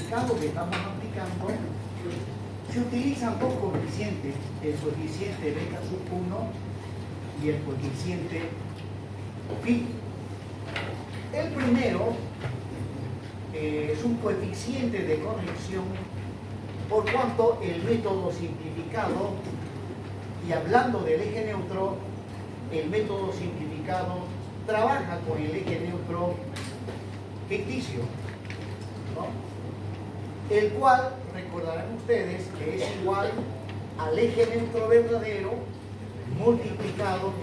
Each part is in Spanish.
significado que estamos aplicando, se utilizan dos coeficientes, el coeficiente beta sub 1 y el coeficiente phi. El primero es un coeficiente de corrección por cuanto el método simplificado, y hablando del eje neutro, el método simplificado trabaja con el eje neutro ficticio, ¿no? El cual, recordarán ustedes, que es igual al eje neutro verdadero multiplicado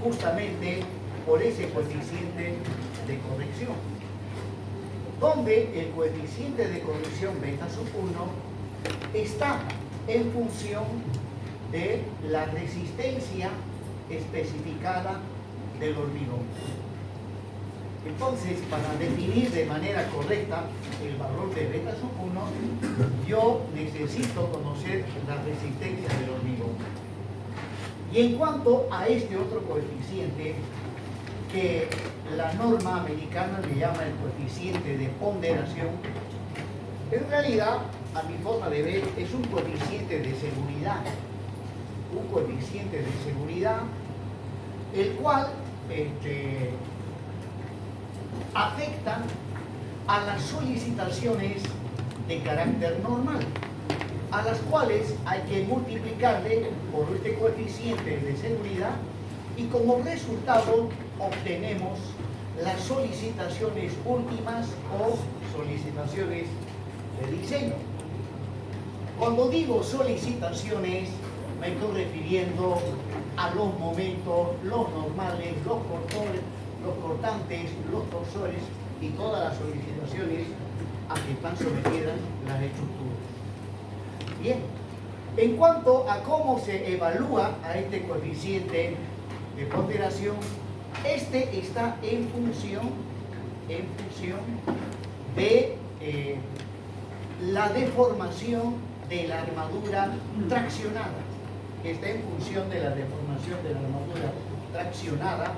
justamente por ese coeficiente de corrección, donde el coeficiente de corrección beta sub 1 está en función de la resistencia especificada del hormigón. Entonces, para definir de manera correcta el valor de beta sub 1, yo necesito conocer la resistencia del hormigón. Y en cuanto a este otro coeficiente, que la norma americana le llama el coeficiente de ponderación, en realidad, a mi forma de ver, es un coeficiente de seguridad. Un coeficiente de seguridad, el cual afecta a las solicitaciones de carácter normal, a las cuales hay que multiplicarle por este coeficiente de seguridad, y como resultado obtenemos las solicitaciones últimas o solicitaciones de diseño. Cuando digo solicitaciones, me estoy refiriendo a los momentos, los normales, los cortantes, los torsores y todas las solicitaciones a que están sometidas las estructuras. Bien, en cuanto a cómo se evalúa a este coeficiente de ponderación, este está en función de la deformación de la armadura traccionada. Está en función de la deformación de la armadura traccionada.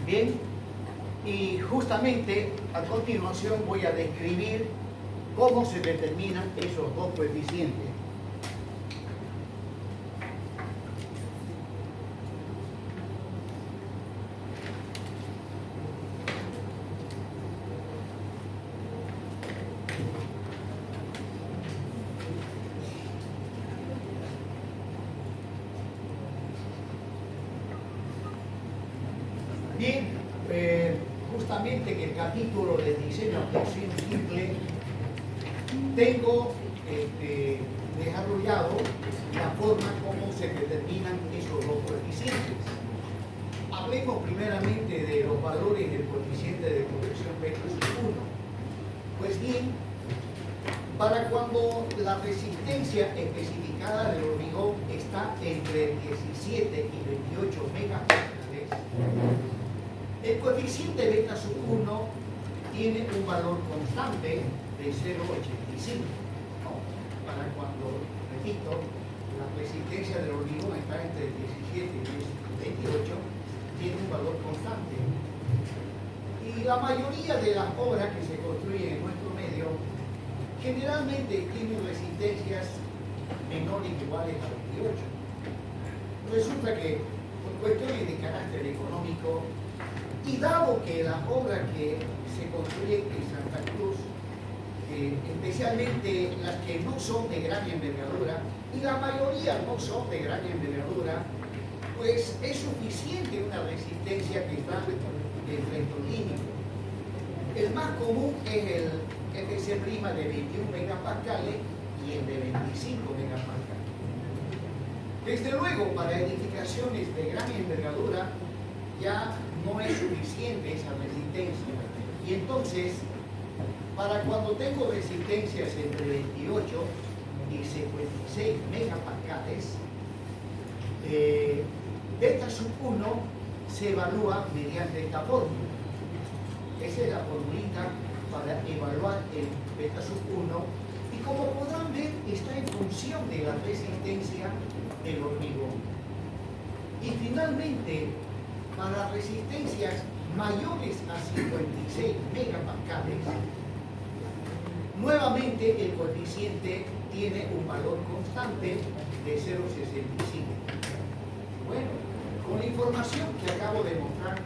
Bien, y justamente a continuación voy a describir cómo se determinan esos dos coeficientes. Bien, justamente en el capítulo de diseño aplicación simple tengo desarrollado la forma como se determinan esos dos coeficientes. Hablemos primeramente de los valores del coeficiente de corrección beta sub 1. Pues bien, para cuando la resistencia especificada del hormigón está entre 17 y 28 megapascales, el coeficiente beta sub 1 tiene un valor constante de 0,85. ¿No? Para cuando, repito, la resistencia del hormigón está entre 17 y 28, tiene un valor constante. Y la mayoría de las obras que se construyen en nuestro medio generalmente tienen resistencias menores o iguales a 28. Resulta que por cuestiones de carácter económico, y dado que las obras que se construyen en Santa Cruz, especialmente las que no son de gran envergadura, y la mayoría no son de gran envergadura, pues es suficiente una resistencia que está dentro estos límites. El más común es el FC' de 21 megapascales y el de 25 megapascales. Desde luego, para edificaciones de gran envergadura ya no es suficiente esa resistencia. Y entonces, para cuando tengo resistencias entre 28 y 56 megapascales, beta sub 1 se evalúa mediante esta fórmula. Esa es la formulita para evaluar el beta sub 1, y como podrán ver, está en función de la resistencia del hormigón. Y finalmente, para resistencias mayores a 56 megapascales, nuevamente el coeficiente tiene un valor constante de 0,65. Bueno, con la información que acabo de mostrar,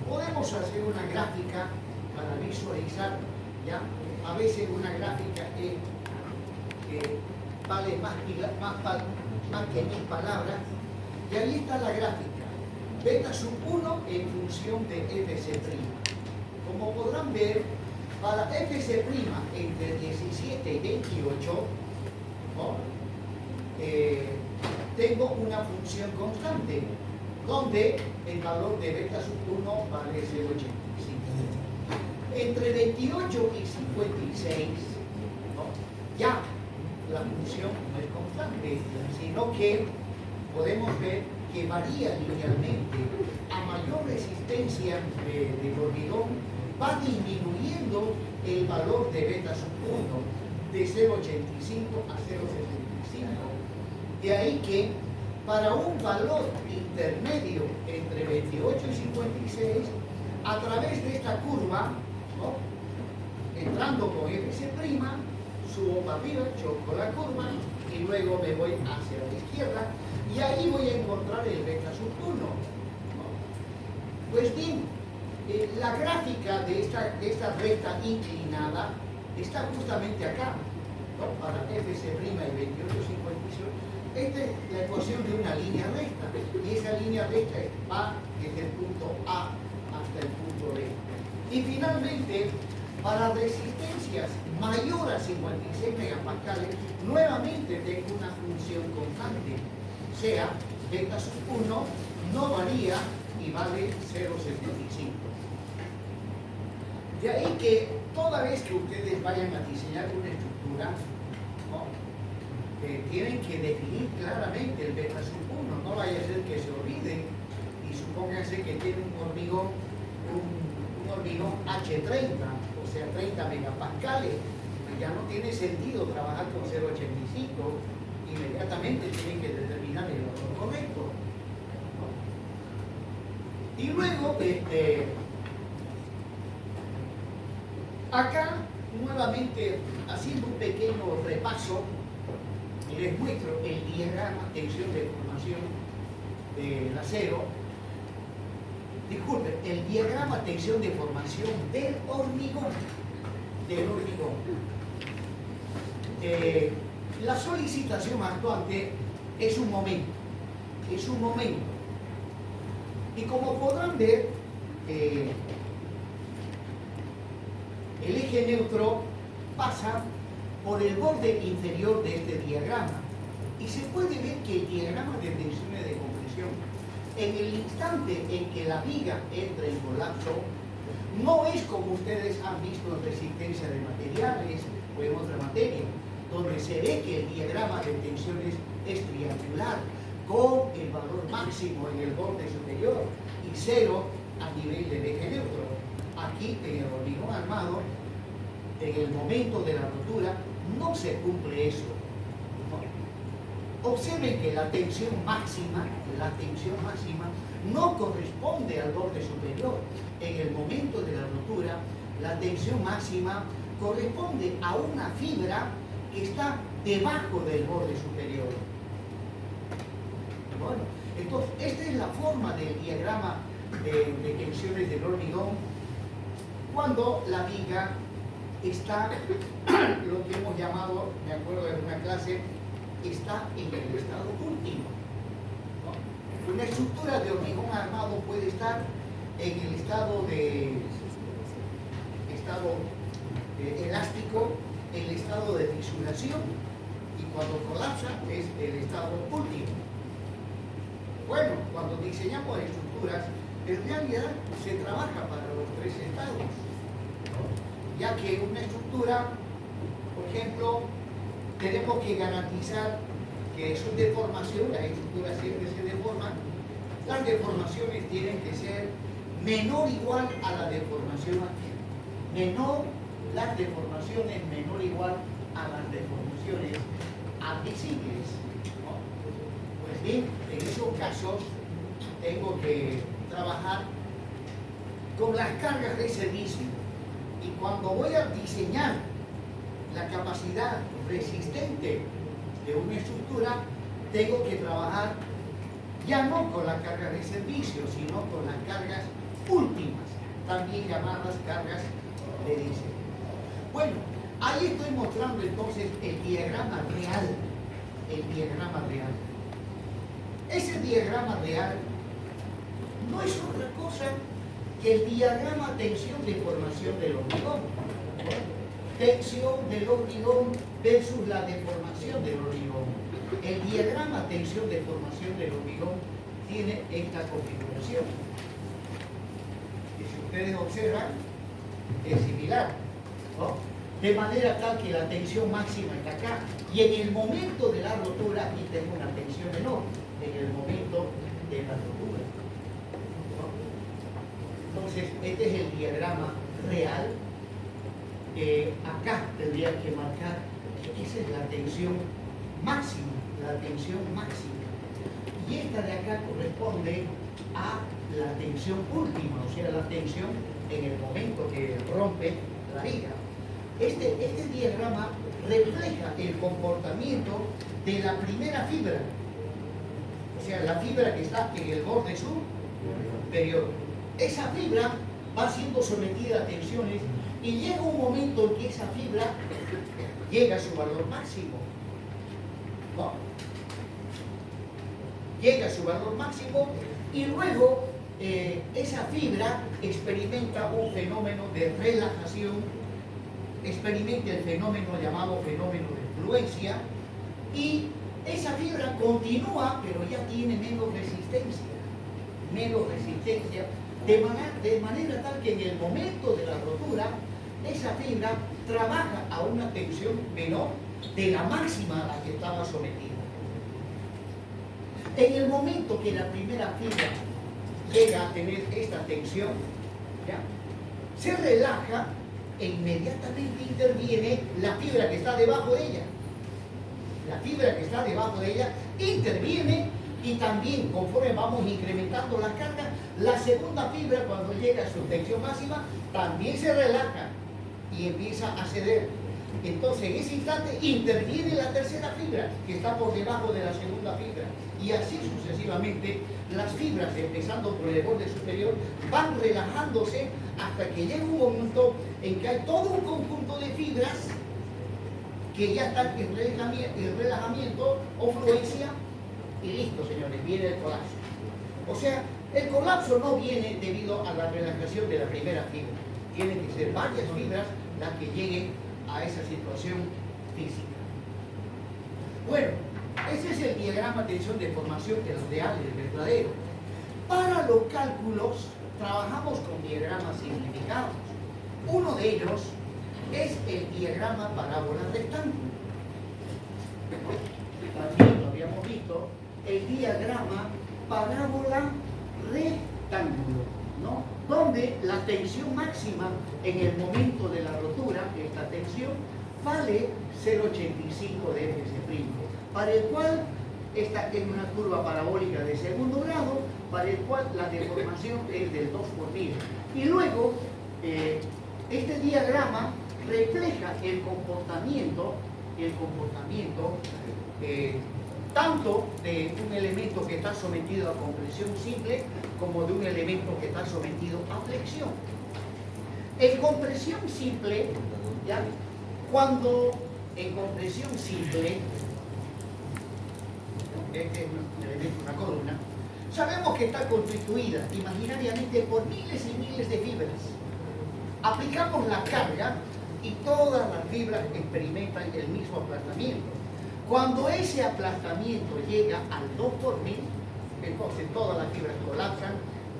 podemos hacer una gráfica para visualizar, ¿ya? A veces una gráfica vale más que 1000 palabras, y ahí está la gráfica, beta sub 1 en función de fc'. Como podrán ver, para fc' entre 17 y 28, ¿no? Tengo una función constante, donde el valor de beta sub 1 vale 0,85. Entre 28 y 56, ¿no? Ya la función no es constante, sino que podemos ver que varía linealmente. A mayor resistencia del hormigón, va disminuyendo el valor de beta sub 1 de 0,85 a 0,65. De ahí que para un valor intermedio entre 28 y 56, a través de esta curva, ¿no? Entrando con fc', subo para arriba, choco la curva y luego me voy hacia la izquierda y ahí voy a encontrar el beta sub 1, ¿no? Pues bien, la gráfica de esta recta inclinada está justamente acá, ¿no? Para fc' y 28,58. Esta es la ecuación de una línea recta, y esa línea recta va desde el punto A hasta el punto B. Y finalmente, para resistencias mayor a 56 megapascales, nuevamente tengo una función constante, o sea, beta sub 1 no varía y vale 0,75. De ahí que toda vez que ustedes vayan a diseñar una estructura, ¿no? Tienen que definir claramente el beta sub 1, no vaya a ser que se olviden y supónganse que tiene un hormigón H30, o sea 30 megapascales, ya no tiene sentido trabajar con 0,85, inmediatamente tienen que determinar el valor correcto, ¿no? Y luego acá nuevamente haciendo un pequeño repaso, les muestro el diagrama tensión de formación del acero. Disculpen, el diagrama tensión de formación del hormigón. La solicitación actuante es un momento. Y como podrán ver, el eje neutro pasa por el borde inferior de este diagrama y se puede ver que el diagrama de tensiones de compresión, en el instante en que la viga entra en colapso, no es como ustedes han visto en resistencia de materiales o en otra materia, donde se ve que el diagrama de tensiones es triangular, con el valor máximo en el borde superior y 0 a nivel del eje neutro. Aquí en el hormigón armado, en el momento de la rotura, no se cumple eso. Observen que la tensión máxima no corresponde al borde superior. En el momento de la rotura, la tensión máxima corresponde a una fibra que está debajo del borde superior. Bueno, entonces, esta es la forma del diagrama de tensiones del hormigón cuando la viga está, lo que hemos llamado, me acuerdo de una clase, está en el estado último, ¿no? Una estructura de hormigón armado puede estar en el estado elástico, el estado de fisuración, y cuando colapsa es el estado último. Bueno, cuando diseñamos estructuras, en realidad se trabaja para los tres estados, ¿no? Ya que una estructura, por ejemplo, tenemos que garantizar que su deformación, las estructuras siempre se deforman, las deformaciones tienen que ser menor o igual a la deformación aquí. Las deformaciones menor o igual a las deformaciones admisibles, ¿no? Pues bien, en esos casos tengo que trabajar con las cargas de servicio. Y cuando voy a diseñar la capacidad resistente de una estructura, tengo que trabajar ya no con las cargas de servicio, sino con las cargas últimas, también llamadas cargas de diseño. Bueno, ahí estoy mostrando entonces el diagrama real. El diagrama real. Ese diagrama real no es otra cosa que el diagrama tensión-deformación del hormigón. Tensión del hormigón versus la deformación del hormigón. El diagrama tensión-deformación del hormigón tiene esta configuración. Y si ustedes observan, es similar, ¿no? De manera tal que la tensión máxima está acá. Y en el momento de la rotura, aquí tengo una tensión menor, en el momento de la rotura. Entonces, este es el diagrama real. Acá tendría que marcar que esa es la tensión máxima, la tensión máxima. Y esta de acá corresponde a la tensión última, o sea, la tensión en el momento que rompe la viga. Este diagrama refleja el comportamiento de la primera fibra, o sea, la fibra que está en el borde superior. Esa fibra va siendo sometida a tensiones y llega un momento en que esa fibra llega a su valor máximo. ¿No? Llega a su valor máximo y luego esa fibra experimenta un fenómeno de relajación, experimenta el fenómeno llamado fenómeno de fluencia, y esa fibra continúa, pero ya tiene menos resistencia, de manera tal que en el momento de la rotura, esa fibra trabaja a una tensión menor de la máxima a la que estaba sometida. En el momento que la primera fibra llega a tener esta tensión, ¿ya?, se relaja e inmediatamente interviene la fibra que está debajo de ella. La fibra que está debajo de ella interviene, y también conforme vamos incrementando la carga, la segunda fibra, cuando llega a su tensión máxima, también se relaja y empieza a ceder. Entonces en ese instante interviene la tercera fibra que está por debajo de la segunda fibra, y así sucesivamente las fibras, empezando por el borde superior, van relajándose hasta que llega un momento en que hay todo un conjunto de fibras que ya están en relajamiento o fluencia, y listo, señores, viene el colapso. O sea, el colapso no viene debido a la relajación de la primera fibra, tienen que ser varias fibras las que lleguen a esa situación física. Bueno, ese es el diagrama tensión-deformación, que es el real, el verdadero. Para los cálculos trabajamos con diagramas simplificados. Uno de ellos es el diagrama parábola rectángulo. También lo habíamos visto, el diagrama parábola rectángulo, ¿no?, donde la tensión máxima en el momento de la rotura, esta tensión, vale 0,85 de Fc', para el cual esta es una curva parabólica de segundo grado, para el cual la deformación es del 2 por 1000. Y luego, este diagrama refleja el comportamiento tanto de un elemento que está sometido a compresión simple como de un elemento que está sometido a flexión. En compresión simple, ¿ya?, cuando en compresión simple, este es un elemento, una columna, sabemos que está constituida imaginariamente por miles y miles de fibras. Aplicamos la carga y todas las fibras experimentan el mismo aplastamiento. Cuando ese aplastamiento llega al 2 por 1000, entonces todas las fibras colapsan,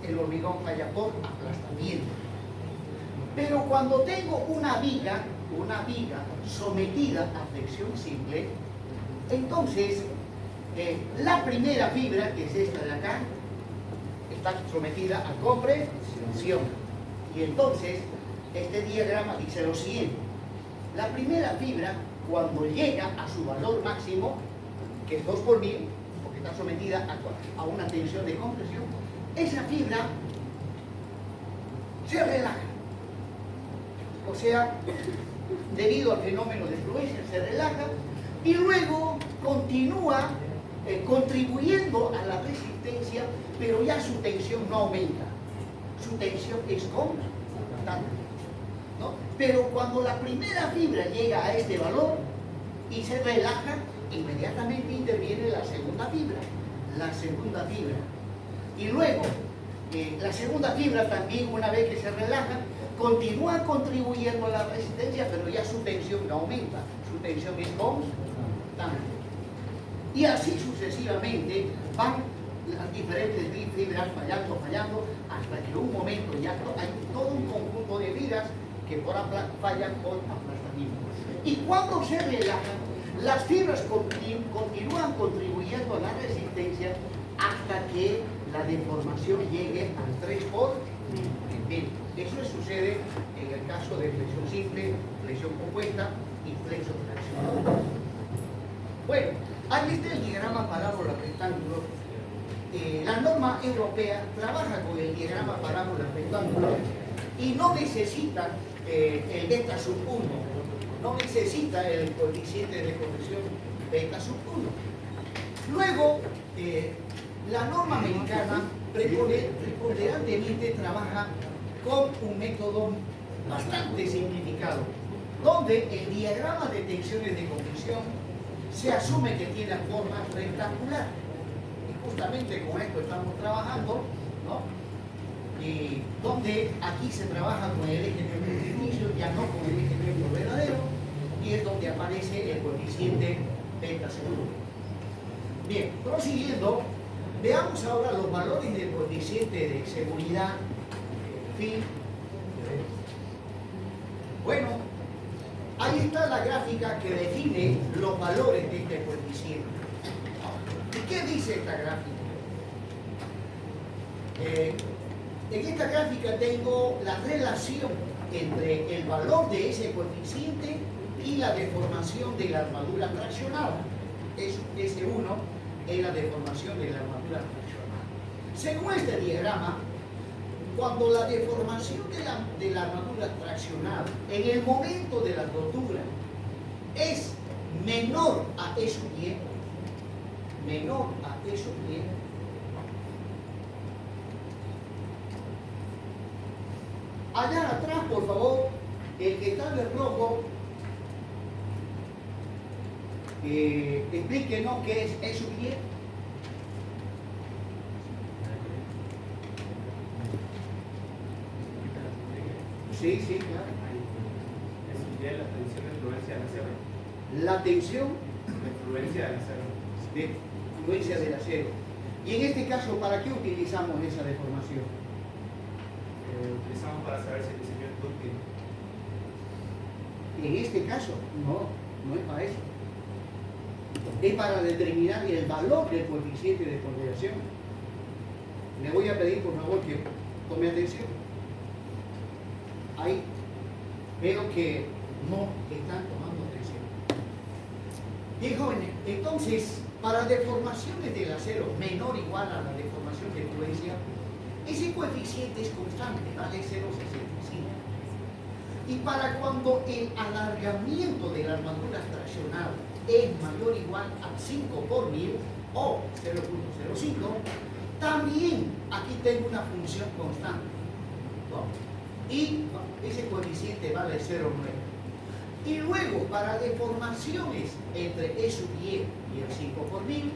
el hormigón falla por aplastamiento. Pero cuando tengo una viga sometida a flexión simple, entonces la primera fibra, que es esta de acá, está sometida a compresión. Y entonces este diagrama dice lo siguiente: la primera fibra, cuando llega a su valor máximo, que es 2 por 1000, porque está sometida a una tensión de compresión, esa fibra se relaja. O sea, debido al fenómeno de fluencia, se relaja y luego continúa contribuyendo a la resistencia, pero ya su tensión no aumenta. Su tensión es constante, ¿no? Pero cuando la primera fibra llega a este valor y se relaja, inmediatamente interviene la segunda fibra. Y luego, la segunda fibra también, una vez que se relaja, continúa contribuyendo a la resistencia, pero ya su tensión no aumenta, su tensión es constante. Y así sucesivamente van las diferentes fibras fallando, hasta que en un momento ya hay todo un conjunto de fibras que fallan por aplastamiento. Y cuando se relajan, las fibras continúan contribuyendo a la resistencia hasta que la deformación llegue al 3 por 1000. Eso sucede en el caso de flexión simple, flexión compuesta y flexo-tracción. Bueno, aquí está el diagrama parábola rectángulo. La norma europea trabaja con el diagrama parábola rectángulo y no necesita el beta sub 1, no necesita el coeficiente de corrección beta sub 1. Luego, la norma americana preponderantemente trabaja con un método bastante simplificado, donde el diagrama de tensiones de compresión se asume que tiene forma rectangular. Y justamente con esto estamos trabajando, ¿no? Y donde aquí se trabaja con el eje neutro ficticio, ya no con el eje neutro verdadero, y es donde aparece el coeficiente beta seguro. Bien, prosiguiendo, veamos ahora los valores del coeficiente de seguridad phi. Bueno, ahí está la gráfica que define los valores de este coeficiente. ¿Y qué dice esta gráfica? En esta gráfica tengo la relación entre el valor de ese coeficiente y la deformación de la armadura traccionada. S1 es la deformación de la armadura traccionada. Según este diagrama, cuando la deformación de la armadura traccionada en el momento de la rotura es menor a E sub y, allá atrás, por favor, el que está de rojo, explíquenos qué es E sub y. Sí, sí, claro. Es la tensión de fluencia del acero. La tensión De fluencia del acero. de fluencia del acero. Y en este caso, ¿para qué utilizamos esa deformación? Utilizamos para saber si el diseño es dúctil. En este caso, no es para eso. Es para determinar el valor del coeficiente de ponderación. Le voy a pedir, por favor, que tome atención. Ahí veo que no están tomando atención. Bien, jóvenes, entonces, para deformaciones del acero menor o igual a la deformación de fluencia, ese coeficiente es constante, vale 0,65. Y para cuando el alargamiento de la armadura traccionada es mayor o igual a 5 por 1000 o 0,05, también aquí tengo una función constante. Y ese coeficiente vale 0,9. Y luego, para deformaciones entre E sub y el 5 por 1000,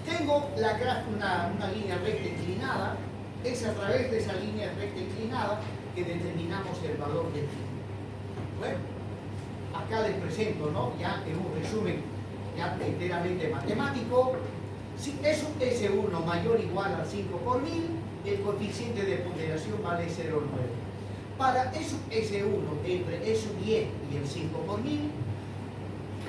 tengo una línea recta inclinada. Es a través de esa línea recta inclinada que determinamos el valor del phi. Bueno, acá les presento, ¿no? Ya en un resumen ya enteramente matemático. Si es un S1 mayor o igual a 5 por 1000, el coeficiente de ponderación vale 0,9. Para S1 entre E sub y el 5 por 1000,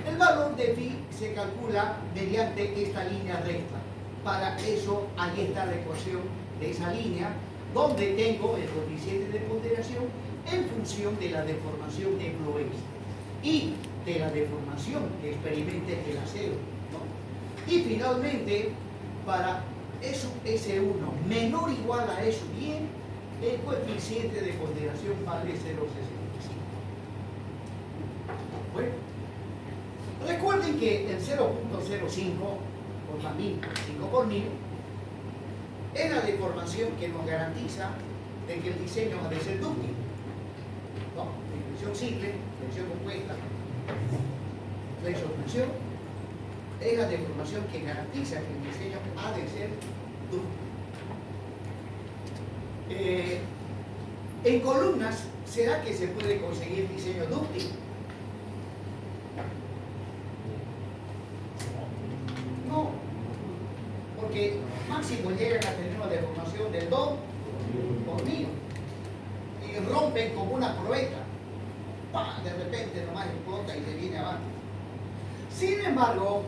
el valor de phi se calcula mediante esta línea recta. Para eso, ahí está la ecuación de esa línea, donde tengo el coeficiente de ponderación en función de la deformación de fluencia y de la deformación que experimente el acero, ¿no? Y finalmente, para S1 menor o igual a E sub y, el coeficiente de ponderación vale 0,65. Bueno, recuerden que el 0,05 por mil, 5 por mil, es la deformación que nos garantiza de que el diseño ha de ser dúctil. ¿No? Tensión simple, tensión compuesta, flexo-tensión, es la deformación que garantiza que el diseño ha de ser dúctil. En columnas, ¿será que se puede conseguir diseño dúctil? No, porque máximo llegan a tener una deformación del 2 por 1000 y rompen como una proeta. ¡Pam! De repente nomás explota y se viene abajo. Sin embargo,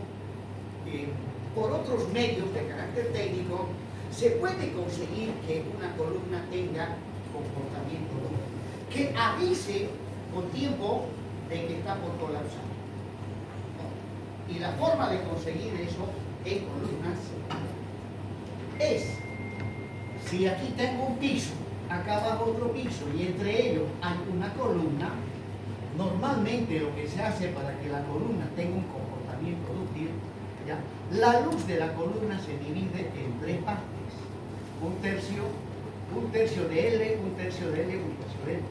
por otros medios de carácter técnico, se puede conseguir que una columna tenga comportamiento dúctil, que avise con tiempo de que está por colapsar. Y la forma de conseguir eso en columnas es, si aquí tengo un piso, acá abajo otro piso y entre ellos hay una columna, normalmente lo que se hace para que la columna tenga un comportamiento dúctil, ¿ya? La luz de la columna se divide en 3 partes. Un tercio de L, un tercio de L, un tercio de L.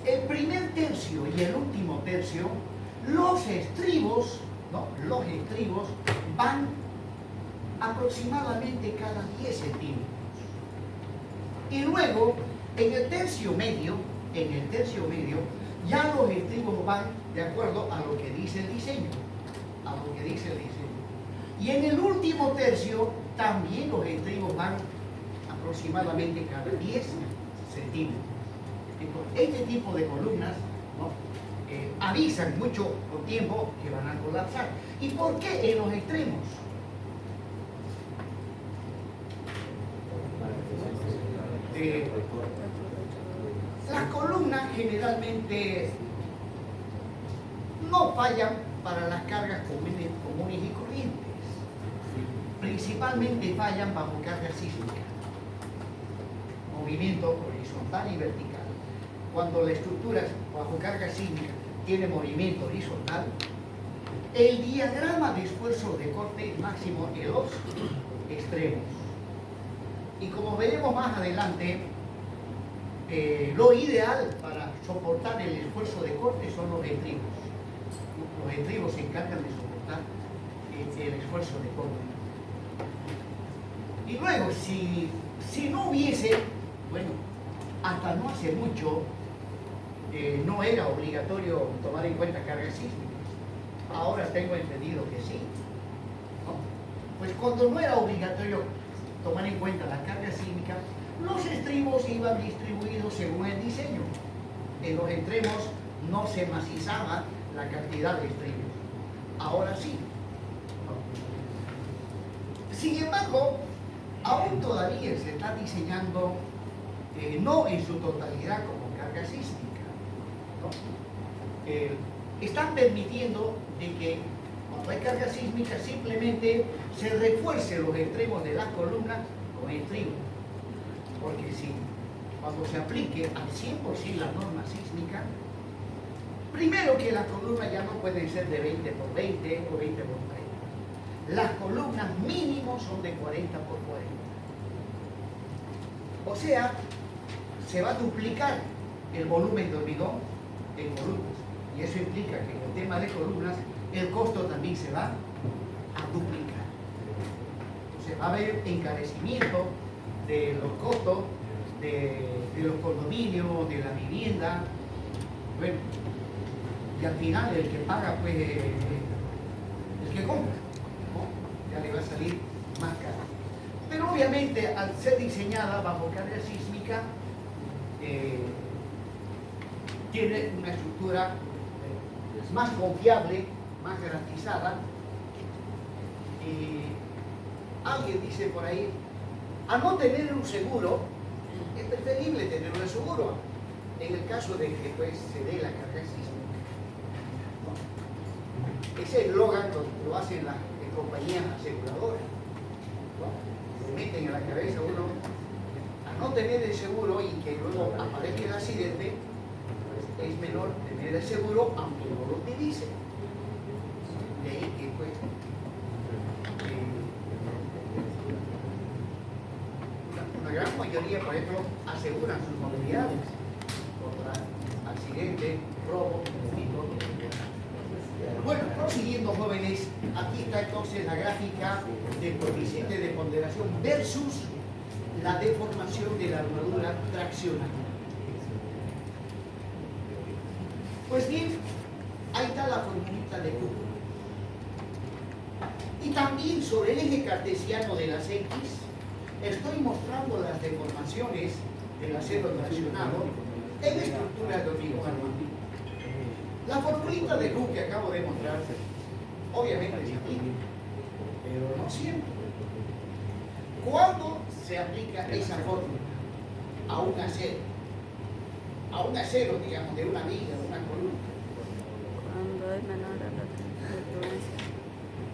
El primer tercio y el último tercio, los estribos, ¿no? Los estribos van aproximadamente cada 10 centímetros. Y luego, en el tercio medio, ya los estribos van de acuerdo a lo que dice el diseño. Y en el último tercio, también los estribos van aproximadamente cada 10 centímetros. Entonces, este tipo de columnas, ¿no? Avisan mucho con tiempo que van a colapsar. ¿Y por qué en los extremos? Las columnas generalmente no fallan para las cargas comunes y corrientes. Principalmente fallan bajo carga sísmica, movimiento horizontal y vertical. Cuando la estructura bajo carga sísmica tiene movimiento horizontal, el diagrama de esfuerzo de corte máximo en los extremos. Y como veremos más adelante, lo ideal para soportar el esfuerzo de corte son los estribos. Los estribos se encargan de soportar el esfuerzo de corte. Y luego, si no hubiese, bueno, hasta no hace mucho, no era obligatorio tomar en cuenta cargas sísmicas. Ahora tengo entendido que sí, ¿no? Pues cuando no era obligatorio tomar en cuenta la carga sísmica, los estribos iban distribuidos según el diseño. En los extremos no se macizaba la cantidad de estribos. Ahora sí. Sin embargo, aún todavía se está diseñando, no en su totalidad como carga sísmica, ¿no? Están permitiendo de que cuando hay carga sísmica simplemente se refuerce los extremos de las columnas con estribos. Porque si cuando se aplique al 100% la norma sísmica, primero que las columnas ya no pueden ser de 20 por 20 o 20 por 30. Las columnas mínimos son de 40 por 40. O sea, se va a duplicar el volumen de hormigón en columnas. Y eso implica que en el tema de columnas el costo también se va a duplicar. Entonces va a haber encarecimiento de los costos de los condominios, de la vivienda. Bueno, y al final el que paga, pues, el que compra, ¿no? Ya le va a salir más caro. Pero obviamente, al ser diseñada bajo carga sísmica, tiene una estructura más confiable, más garantizada. Y alguien dice por ahí, a no tener un seguro, es preferible tener un seguro en el caso de que pues, se dé la carga sísmica. ¿No? Ese eslogan lo hacen las compañías aseguradoras. ¿No? Se meten en la cabeza uno a no tener el seguro y que luego aparezca el accidente, pues es menor tener el seguro aunque no lo utilice. De ahí que pues una gran mayoría, por ejemplo, aseguran sus movilidades contra accidentes, robos y todo. Bueno, prosiguiendo, jóvenes, aquí está entonces la gráfica del coeficiente de ponderación versus la deformación de la armadura traccional. Pues bien, ahí está la formulita de Cook. Y también sobre el eje cartesiano de las X, estoy mostrando las deformaciones del acero traccionado en estructuras de hormigón armado. La formulita de Cook que acabo de mostrar, obviamente se aplica, pero no siempre. ¿Cuándo se aplica esa fórmula a un acero? A un acero, digamos, de una viga, de una columna. Cuando es menor a la influencia.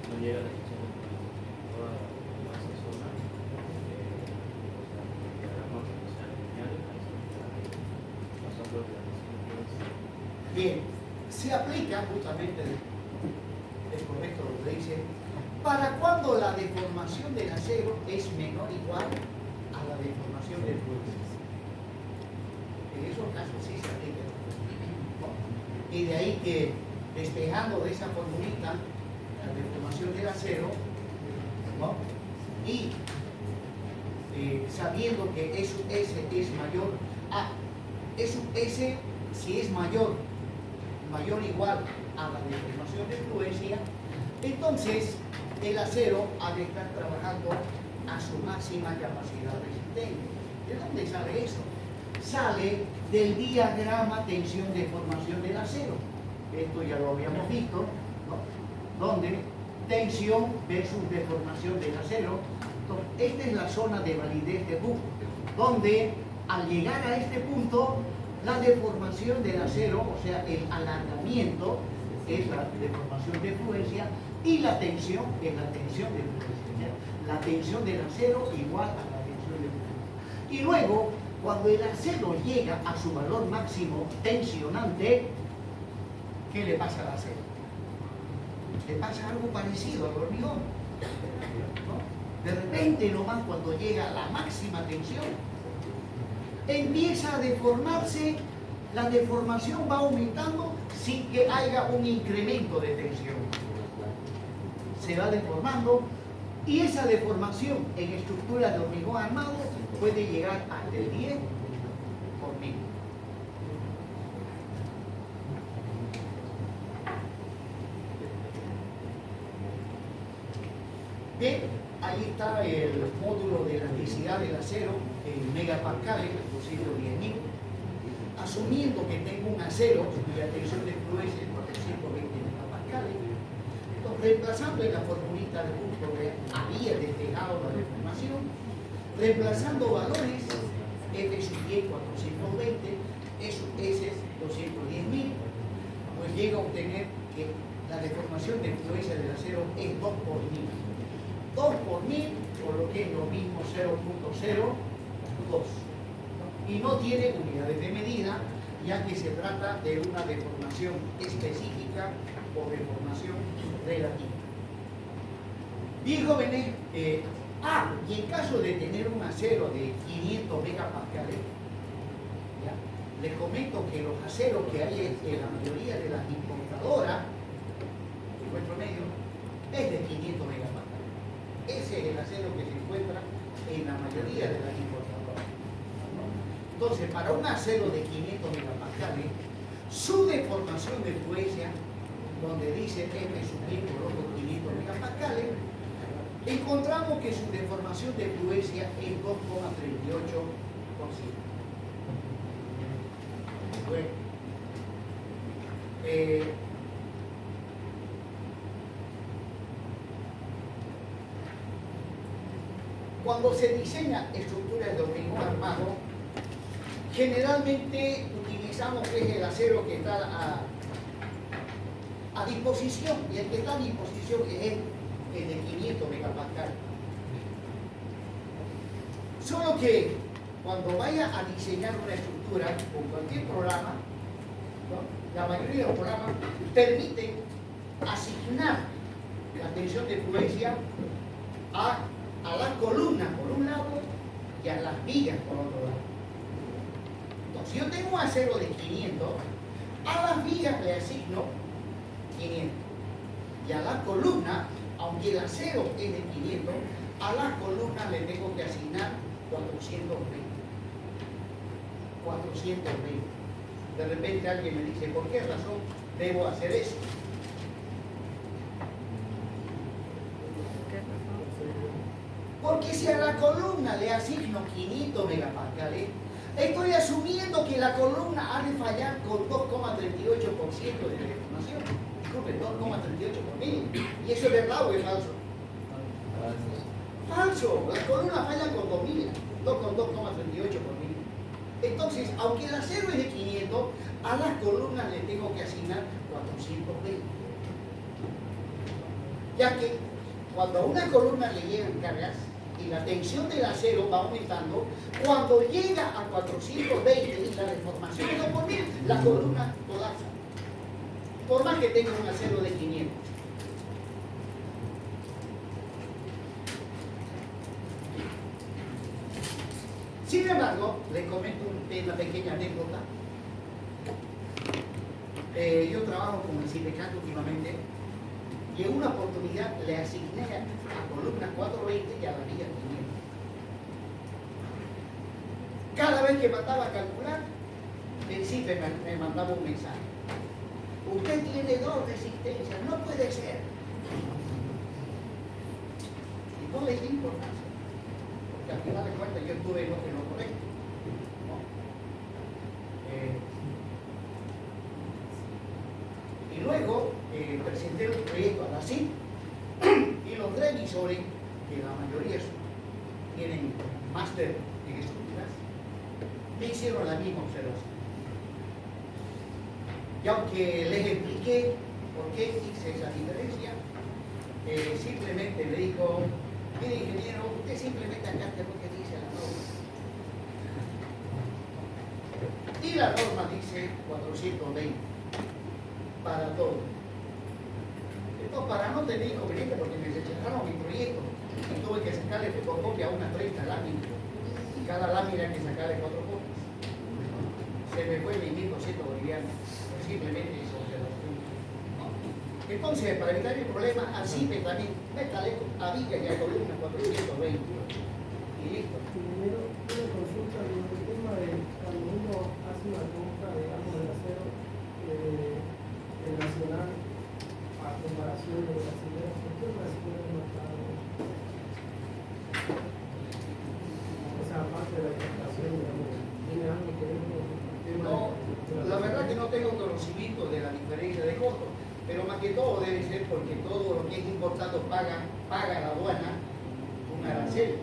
No llega a la tensión toda esa zona, Bien, se aplica justamente, es correcto lo que dice, para cuando la deformación del acero es menor o igual a la deformación del fluido. En esos casos sí se aplica. Y de ahí que, despejando de esa formulita la deformación del acero, ¿no? Y sabiendo que S es mayor a S, si es mayor o igual a la deformación de fluencia, entonces el acero ha de estar trabajando a su máxima capacidad resistente. ¿De dónde sale eso? Sale del diagrama tensión-deformación del acero. Esto ya lo habíamos visto, ¿no? Donde tensión versus deformación del acero. Entonces, esta es la zona de validez de Hooke, donde al llegar a este punto, la deformación del acero, o sea, el alargamiento, es la deformación de fluencia, y la tensión es la tensión de fluencia. La tensión del acero igual a la tensión de fluencia. Y luego, cuando el acero llega a su valor máximo tensionante, ¿qué le pasa al acero? Le pasa algo parecido al hormigón, ¿no? De repente nomás cuando llega a la máxima tensión, empieza a deformarse, la deformación va aumentando sin que haya un incremento de tensión. Se va deformando y esa deformación en estructuras de hormigón armado puede llegar hasta el 10 por mil. Bien, ahí está el módulo de elasticidad del acero en megapascales, 210.000. Asumiendo que tengo un acero cuya tensión de fluencia es 420 megapascales, entonces reemplazando en la formulita de punto que había despejado la deformación, reemplazando valores, F sub 10 420, S 210.000, pues llega a obtener que la deformación de fluencia del acero es 2 por 1000. 2 por 1000, por lo que es lo mismo 0.02. Y no tiene unidades de medida, ya que se trata de una deformación específica o deformación relativa. Bien, jóvenes, y en caso de tener un acero de 500 megapascales, ¿ya? Les comento que los aceros que hay en la mayoría de las importadoras, en nuestro medio, es de 500 megapascales. Ese es el acero que se encuentra en la mayoría de las importadoras. Entonces, para un acero de 500 megapascales, su deformación de fluencia, donde dice F sub 10 por otros 500 megapascales, encontramos que su deformación de fluencia es 2,38%. Bueno, cuando se diseña estructuras de hormigón armado, generalmente utilizamos el acero que está a disposición, y el que está a disposición es el de 500 megapascales. Solo que cuando vaya a diseñar una estructura con cualquier programa, ¿no? La mayoría de los programas permiten asignar la tensión de fluencia a las columnas por un lado y a las vigas por otro lado. Entonces, si yo tengo un acero de 500, a las vigas le asigno 500. Y a la columna, aunque el acero es de 500, a las columnas le tengo que asignar 420. 420. De repente alguien me dice, ¿por qué razón debo hacer eso? Porque si a la columna le asigno 500 megapascales, estoy asumiendo que la columna ha de fallar con 2,38% de deformación. Disculpen, 2,38 por mil. ¿Y eso es verdad o es falso? Falso. La columna falla con 2.000, 2,38 por mil. Entonces, aunque el acero es de 500, a las columnas le tengo que asignar 420. Ya que cuando a una columna le llegan cargas y la tensión del acero va aumentando, cuando llega a 420 y la deformación es 2 por mil, la columna colapsa. Por más que tenga un acero de 500. Sin embargo, les comento una pequeña anécdota. Yo trabajo con el CIPECAT últimamente y en una oportunidad le asigné a columna 420 y a la vía 500. Cada vez que mandaba a calcular, el CIPE me mandaba un mensaje. Usted tiene 2 resistencias, no puede ser. Y no le di importancia, porque al final de cuentas yo estuve en lo correcto, ¿no? Y luego presenté un proyecto a la CIP y los revisores, que la mayoría tienen máster en estructuras, me hicieron la misma observación. Y aunque les expliqué por qué hice esa diferencia, simplemente le dijo, mire ingeniero, usted simplemente acate lo que dice la norma. Y la norma dice 420 para todo. Entonces, para no tener inconveniente, porque me rechazaron mi proyecto y tuve que sacarle fotocopia a unas 30 láminas, y cada lámina hay que sacarle 4 copias. Se me fue 1.200 bolivianos, pues simplemente esa observación. Entonces, para evitar el problema, así también, métale a viga y a columna 420. Y listo. Primero, una consulta sobre el tema de cuando uno hace una compra, digamos, del acero nacional a comparación de brasileños, ¿por qué el brasileño no está? O sea, aparte de la exportación, digamos, ¿tiene algo que ver con el tema? No, la verdad que no tengo conocimiento de la diferencia de costo, pero más que todo debe ser porque todo lo que es importado paga la aduana un arancel.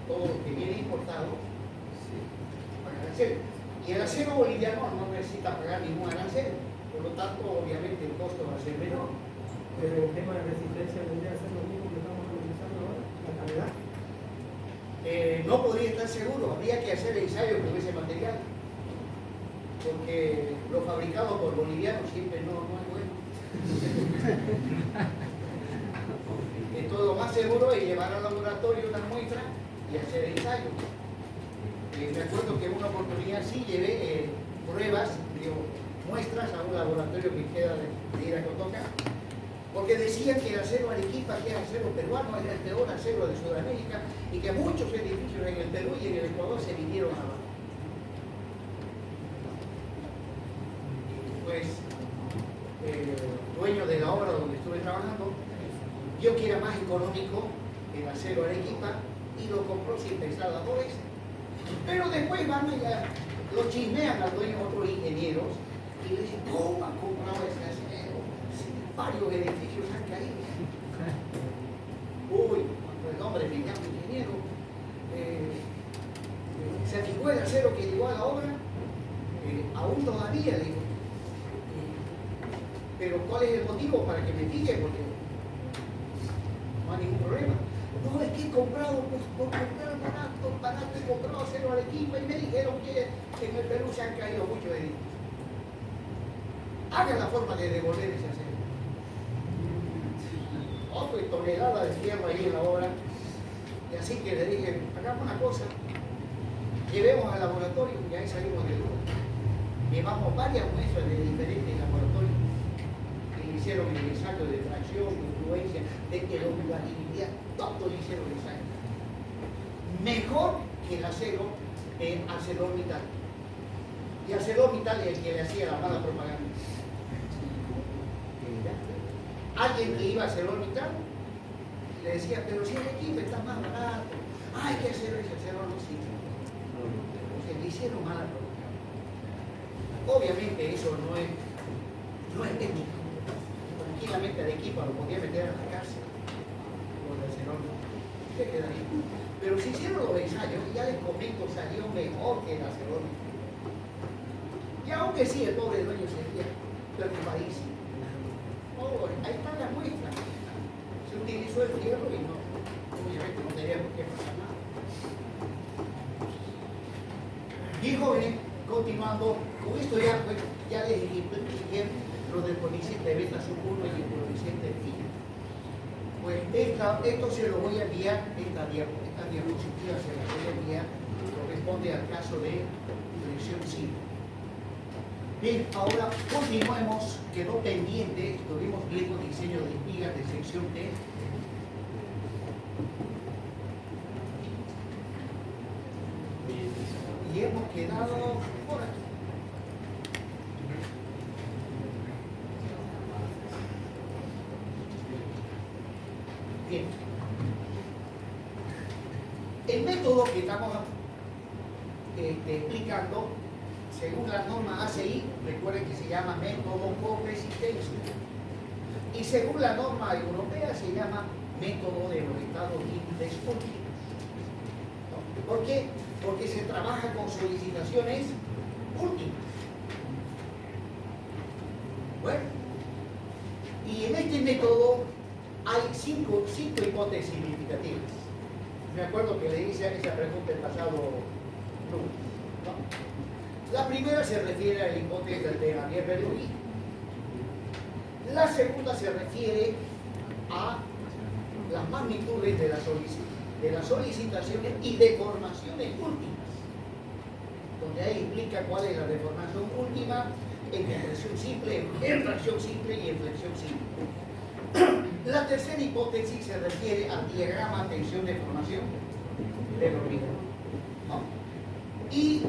Todo lo que viene importado paga arancel. Y el acero boliviano no necesita pagar ningún arancel, por lo tanto, obviamente, el costo va a ser menor. Pero el tema de resistencia vendría a ser lo mismo que estamos analizando ahora, la calidad. No podría estar seguro, habría que hacer ensayo con ese material, porque lo fabricado por bolivianos siempre no es bueno. Entonces, lo más seguro es llevar al laboratorio una muestra y hacer ensayos. Me acuerdo que en una oportunidad sí llevé pruebas, muestras a un laboratorio que queda de ir a Cotoca, porque decían que el acero Arequipa, que es acero peruano, era el peor acero de Sudamérica y que muchos edificios en el Perú y en el Ecuador se vinieron abajo. Pues, dueño de la obra donde estuve trabajando, vio que era más económico el acero Arequipa y lo compró sin pensar las 2 veces. Pero después van allá, lo chismean al dueño otros ingenieros y le dicen, ¿cómo han comprado ese acero? Varios edificios han caído. Uy, cuando el hombre me llama ingeniero, se fijó el acero que llegó a la obra, aún todavía, le digo. Pero ¿cuál es el motivo para que me fije? Porque no hay ningún problema. No, es que he comprado, pues, por comprar barato, he comprado acero al equipo y me dijeron que en el Perú se han caído mucho de dinero. Hagan la forma de devolver ese acero. Otro tonelada de fierro ahí en la obra. Y así que le dije, hagamos una cosa, llevemos al laboratorio y ahí salimos de duda. Llevamos varias muestras de diferentes laboratorios que hicieron el ensayo de tracción, influencia, de elongatividad, todo le hicieron el ensayo. Mejor que el acero de ArcelorMittal. Y ArcelorMittal es el que le hacía la mala propaganda. Alguien que iba a ArcelorMittal le decía, pero si el equipo está más barato, hay que hacer ese acero, no sirve. Porque le hicieron mala propaganda. Obviamente eso no es técnico. Tranquilamente el equipo lo podía meter a la cárcel. Los de ArcelorMittal. ¿Qué quedaría? Pero si hicieron los ensayos, ya les comento, salió mejor que el ArcelorMittal. Y aunque sí, el pobre dueño sería preocupadísimo. Oh, ahí está la muestra. Se utilizó el fierro y no, obviamente no tenía por qué pasar nada. Y jóvenes, continuando, con esto ya les expliqué lo del coeficiente de beta sub 1 y el coeficiente phi. Pues esto se lo voy a enviar, esta diapositiva se la voy a enviar, corresponde al caso de flexión simple. Bien, ahora continuemos, quedó pendiente, estuvimos viendo diseño de espigas de sección T. Y hemos quedado por aquí. Bien. El método que estamos explicando, según la norma ACI, recuerden que se llama método por resistencia. Y según la norma europea se llama método de los estados límites últimos. ¿Por qué? Porque se trabaja con solicitaciones últimas. Bueno, y en este método hay cinco hipótesis significativas. Me acuerdo que le hice esa pregunta el pasado lunes, ¿no? La primera se refiere a la hipótesis del Benavier-Bernoulli. La segunda se refiere a las magnitudes de las solicitaciones y deformaciones últimas, donde ahí explica cuál es la deformación última en compresión simple, en fracción simple y en flexión simple. La tercera hipótesis se refiere al diagrama tensión-deformación del hormigón, ¿no? Y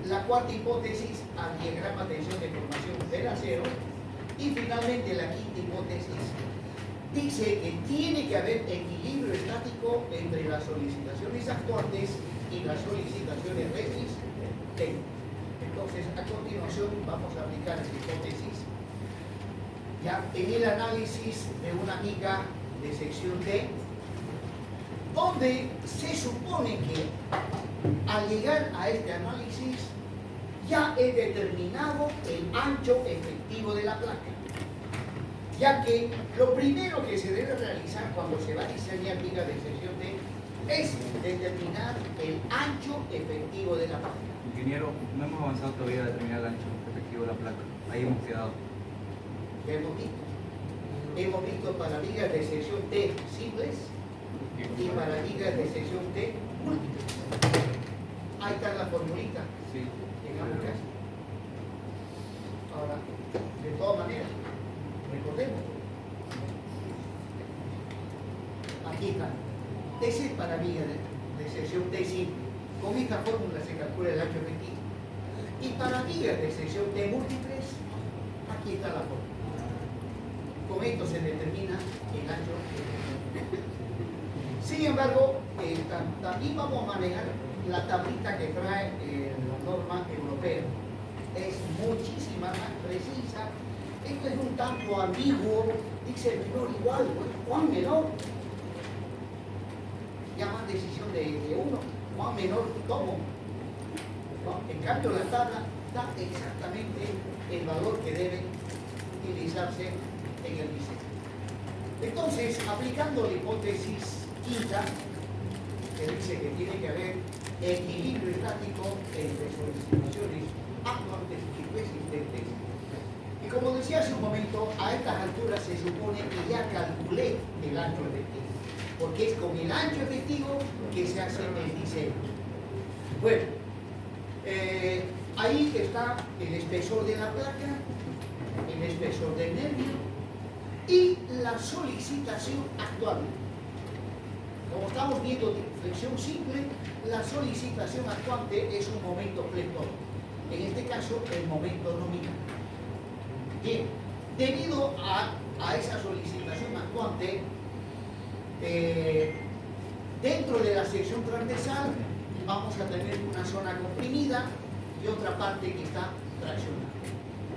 la cuarta hipótesis al diagrama tensión-deformación del acero. Y finalmente la quinta hipótesis dice que tiene que haber equilibrio estático entre las solicitaciones actuantes y las solicitaciones resistentes. Entonces, a continuación vamos a aplicar esa hipótesis ya en el análisis de una viga de sección D, donde se supone que al llegar a este análisis ya he determinado el ancho efectivo de la placa, ya que lo primero que se debe realizar cuando se va a diseñar viga de sección D es determinar el ancho efectivo de la placa. Ingeniero, no hemos avanzado todavía a determinar el ancho efectivo de la placa. Ahí hemos quedado. Ya hemos visto para vigas de sección T simples y para vigas de sección T múltiples. Ahí está la formulita. Sí. En ambos casos. Ahora, de todas maneras, recordemos. Aquí está. Ese es para vigas de sección T simple. Con esta fórmula se calcula el ancho efectivo. Y para vigas de sección T múltiples, aquí está la fórmula. Con esto se determina el ancho efectivo. Sin embargo, también vamos a manejar la tablita que trae la norma europea. Es muchísima más precisa. Esto es un tanto ambiguo. Dice menor igual. ¿Cuán menor? Ya más decisión de uno. ¿Cuán menor tomo? ¿No? En cambio, la tabla da exactamente el valor que debe utilizarse en el diseño. Entonces, aplicando la hipótesis quinta, que dice que tiene que haber equilibrio estático entre solicitaciones actuantes y persistentes. Y como decía hace un momento, a estas alturas se supone que ya calculé el ancho efectivo, porque es con el ancho efectivo que se hace el diseño. Bueno, ahí está el espesor de la placa, el espesor del nervio y la solicitación actual. Como estamos viendo de flexión simple, la solicitación actuante es un momento flector. En este caso, el momento nominal. Bien, debido a esa solicitación actuante, dentro de la sección transversal vamos a tener una zona comprimida y otra parte que está traccionada.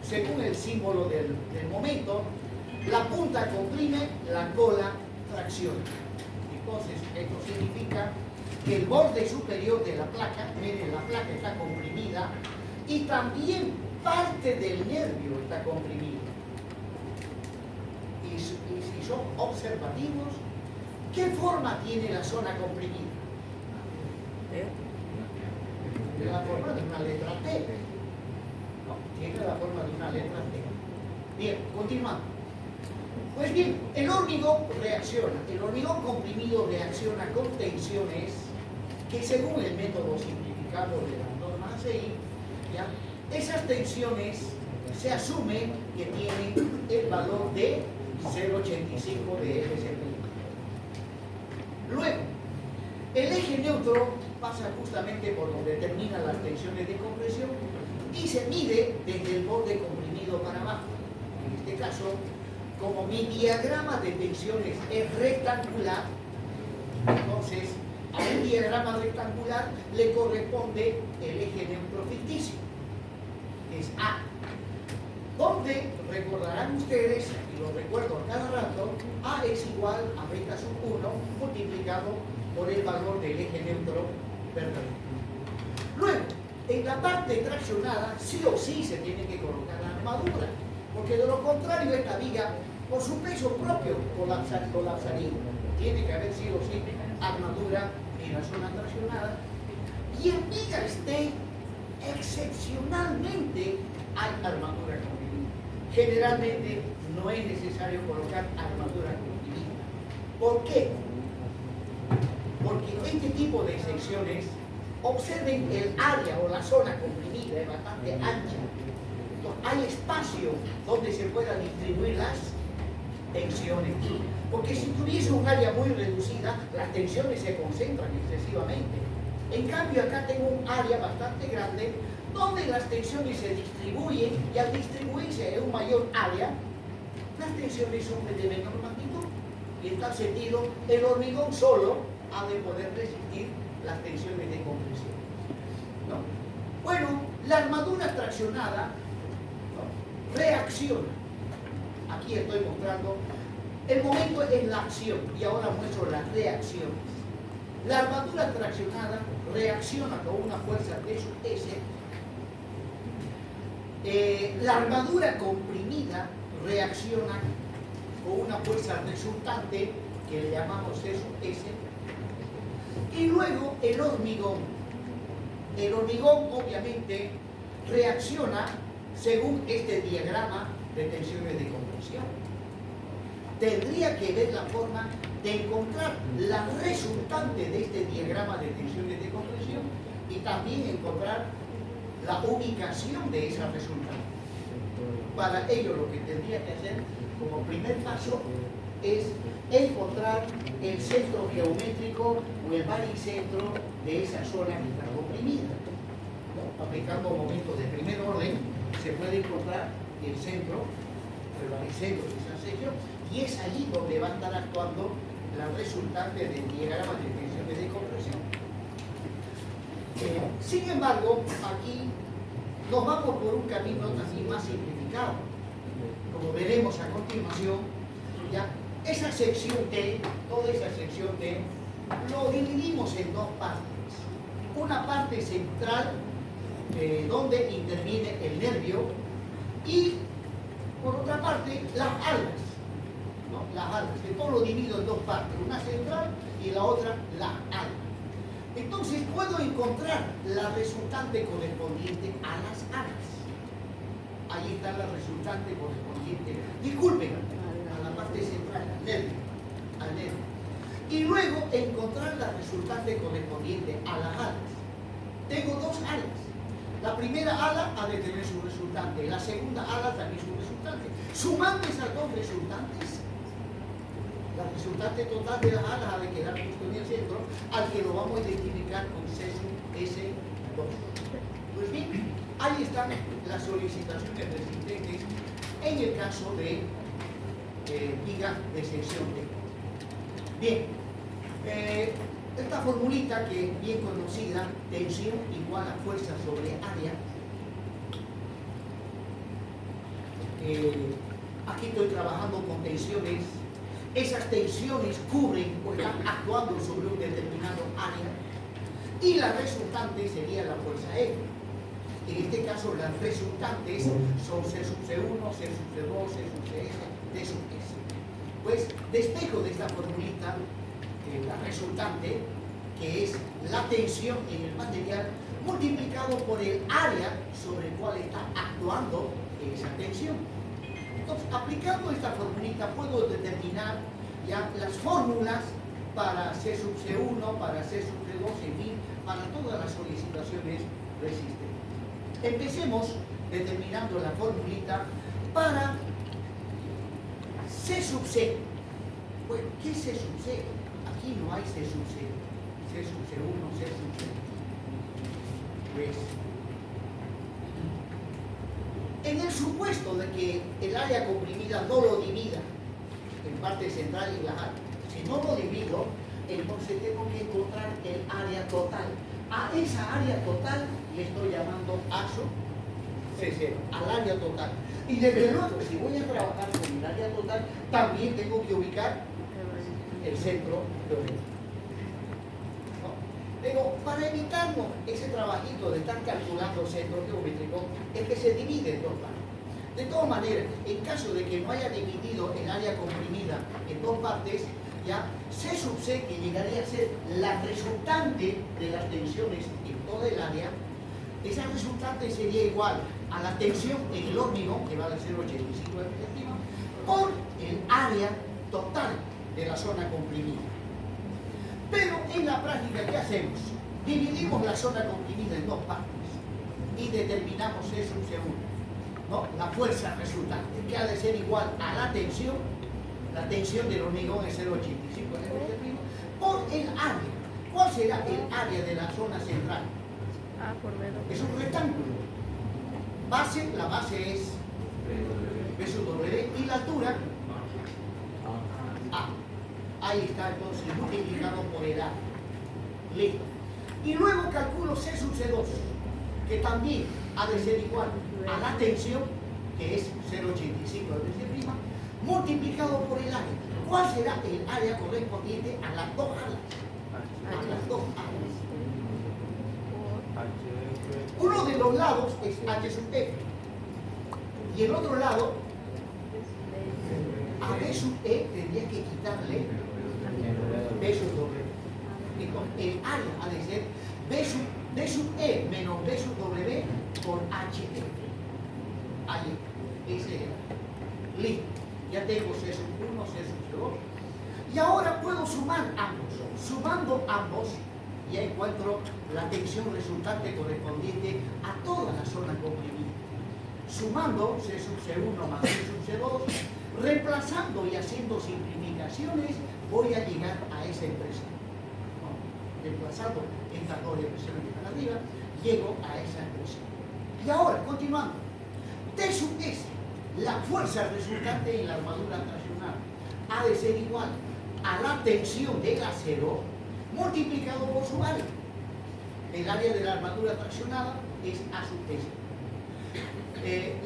Según el símbolo del momento, la punta comprime, la cola tracciona. Entonces, esto significa que el borde superior de la placa, miren, la placa está comprimida y también parte del nervio está comprimido. Y si son observativos, ¿qué forma tiene la zona comprimida? Tiene la forma de una letra T. No, tiene la forma de una letra T. Bien, continuamos. Pues bien, el hormigón reacciona. El hormigón comprimido reacciona con tensiones que, según el método simplificado de la norma ACI, ¿ya? Esas tensiones se asume que tienen el valor de 0,85 de F centímetros. Luego, el eje neutro pasa justamente por donde terminan las tensiones de compresión y se mide desde el borde comprimido para abajo. En este caso, como mi diagrama de tensiones es rectangular, entonces a un diagrama rectangular le corresponde el eje neutro ficticio, que es A, donde recordarán ustedes, y lo recuerdo a cada rato, A es igual a beta sub 1 multiplicado por el valor del eje neutro verdadero. Luego, en la parte traccionada, sí o sí se tiene que colocar la armadura, porque de lo contrario esta viga, por su peso propio, colapsaría. Tiene que haber sí o sí armadura en la zona traccionada. Y en vigas T, excepcionalmente, hay armadura comprimida. Generalmente no es necesario colocar armadura comprimida. ¿Por qué? Porque este tipo de secciones, observen el área o la zona comprimida, es bastante ancha. Entonces, hay espacio donde se puedan distribuir las tensiones. Porque si tuviese un área muy reducida, las tensiones se concentran excesivamente. En cambio, acá tengo un área bastante grande donde las tensiones se distribuyen y al distribuirse en un mayor área, las tensiones son de menor magnitud. Y en tal sentido, el hormigón solo ha de poder resistir las tensiones de compresión, ¿no? Bueno, la armadura traccionada, ¿no?, reacciona. Aquí estoy mostrando, el momento es la acción y ahora muestro las reacciones. La armadura traccionada reacciona con una fuerza T sub S. La armadura comprimida reacciona con una fuerza resultante que le llamamos T sub S. Y luego el hormigón. El hormigón obviamente reacciona según este diagrama de tensiones de compresión. Tendría que ver la forma de encontrar la resultante de este diagrama de tensiones de compresión y también encontrar la ubicación de esa resultante. Para ello lo que tendría que hacer como primer paso es encontrar el centro geométrico o el baricentro de esa zona que está comprimida. Aplicando momentos de primer orden, se puede encontrar el centro, el baricentro de esa sección, y es allí donde va a estar actuando la resultante del diagrama de tensiones de compresión. Sin embargo, aquí nos vamos por un camino también más simplificado. Como veremos a continuación, ya esa sección T, toda esa sección T, lo dividimos en dos partes. Una parte central, donde interviene el nervio, y por otra parte, las alas. ¿no? Las alas. Esto lo divido en dos partes, una central y la otra la ala. Entonces puedo encontrar la resultante correspondiente a las alas. Ahí está la resultante correspondiente. Disculpen, a la parte central, al nervio. Y luego encontrar la resultante correspondiente a las alas. Tengo dos alas. La primera ala ha de tener su resultante, la segunda ala también su resultante. Sumando esas dos resultantes, la resultante total de las alas ha de quedar justo en el centro, al que lo vamos a identificar con C sub S2. Pues bien, ahí están las solicitaciones resistentes en el caso de viga de sección D. Bien, esta formulita que es bien conocida, tensión igual a fuerza sobre área. Aquí estoy trabajando con tensiones. Esas tensiones cubren o están actuando sobre un determinado área y la resultante sería la fuerza F. En este caso las resultantes son C sub C1, C sub C2, C sub CS, D sub S. Pues despejo de esta formulita la resultante, que es la tensión en el material multiplicado por el área sobre el cual está actuando esa tensión. Entonces, aplicando esta formulita puedo determinar ya las fórmulas para C sub C1, para C sub C2, en fin, para todas las solicitaciones resistentes. Empecemos determinando la formulita para C sub C. Bueno, ¿qué es C sub C? Aquí no hay C sub C. C sub C1, C sub C. Pues, en el supuesto de que el área comprimida no lo divida en parte central y la ala, si no lo divido, entonces tengo que encontrar el área total. A esa área total le estoy llamando ASO C0, al área total. Y desde luego, si voy a trabajar con el área total, también tengo que ubicar el centro geométrico. ¿No? Pero para evitarnos ese trabajito de estar calculando centro geométrico, es que se divide en dos partes. De todas maneras, en caso de que no haya dividido el área comprimida en dos partes, ya C sub C, que llegaría a ser la resultante de las tensiones en toda el área, esa resultante sería igual a la tensión en el hormigón, que va a ser 85 de por el área total de la zona comprimida. Pero en la práctica, ¿qué hacemos? Dividimos la zona comprimida en dos partes y determinamos C sub C1, ¿no? La fuerza resultante, que ha de ser igual a la tensión del hormigón es 0,85 por el área. ¿Cuál será el área de la zona central? Es un rectángulo. La base es B sub W y la altura A. Ahí está entonces multiplicado por el área. Listo. Y luego calculo C sub C2, que también ha de ser igual a la tensión, que es 0,85 multiplicado por el área. ¿Cuál será el área correspondiente a las dos alas? A las dos alas. Uno de los lados es H sub F y el otro lado a B sub E tendría que quitarle B sub W. Entonces el área ha de ser B sub E menos B sub W por HF. Ahí, ese era. Listo. Ya tengo C sub 1, C sub 2. Y ahora puedo sumar ambos. Sumando ambos, ya encuentro la tensión resultante correspondiente a toda la zona comprimida. Sumando C sub C1 más C sub C2, reemplazando y haciendo simplificaciones, voy a llegar a esa expresión. ¿No? Reemplazando estas dos expresiones que están arriba, llego a esa expresión. Y ahora, continuando. T sub S, la fuerza resultante en la armadura traccionada, ha de ser igual a la tensión del acero multiplicado por su área. El área de la armadura traccionada es A sub S.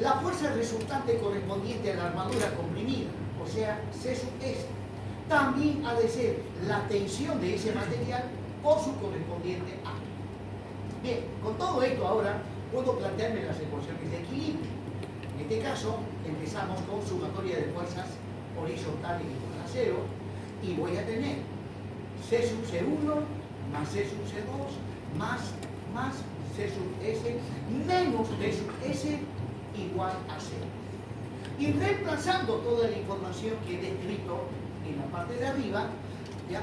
La fuerza resultante correspondiente a la armadura comprimida, o sea, C sub S, también ha de ser la tensión de ese material por su correspondiente A. Bien, con todo esto ahora puedo plantearme las ecuaciones de equilibrio. En este caso, empezamos con sumatoria de fuerzas horizontales igual a 0, y voy a tener C sub C1 más C sub C2 más C sub S menos D sub S igual a 0. Y reemplazando toda la información que he descrito en la parte de arriba, ¿ya?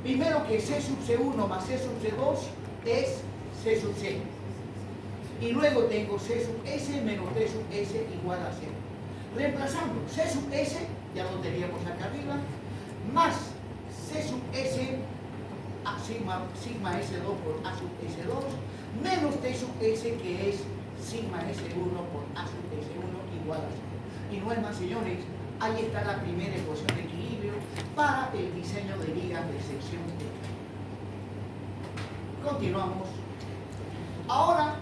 Primero que C sub C1 más C sub C2 es C sub C. Y luego tengo C sub S menos D sub S igual a 0. Reemplazando C sub S, ya lo teníamos acá arriba, más C sub S a sigma S2 por A sub S2 menos D sub S, que es sigma S1 por A sub S1 igual a 0. Y no es más, señores, ahí está la primera ecuación de equilibrio para el diseño de ligas de sección T. Continuamos. Ahora,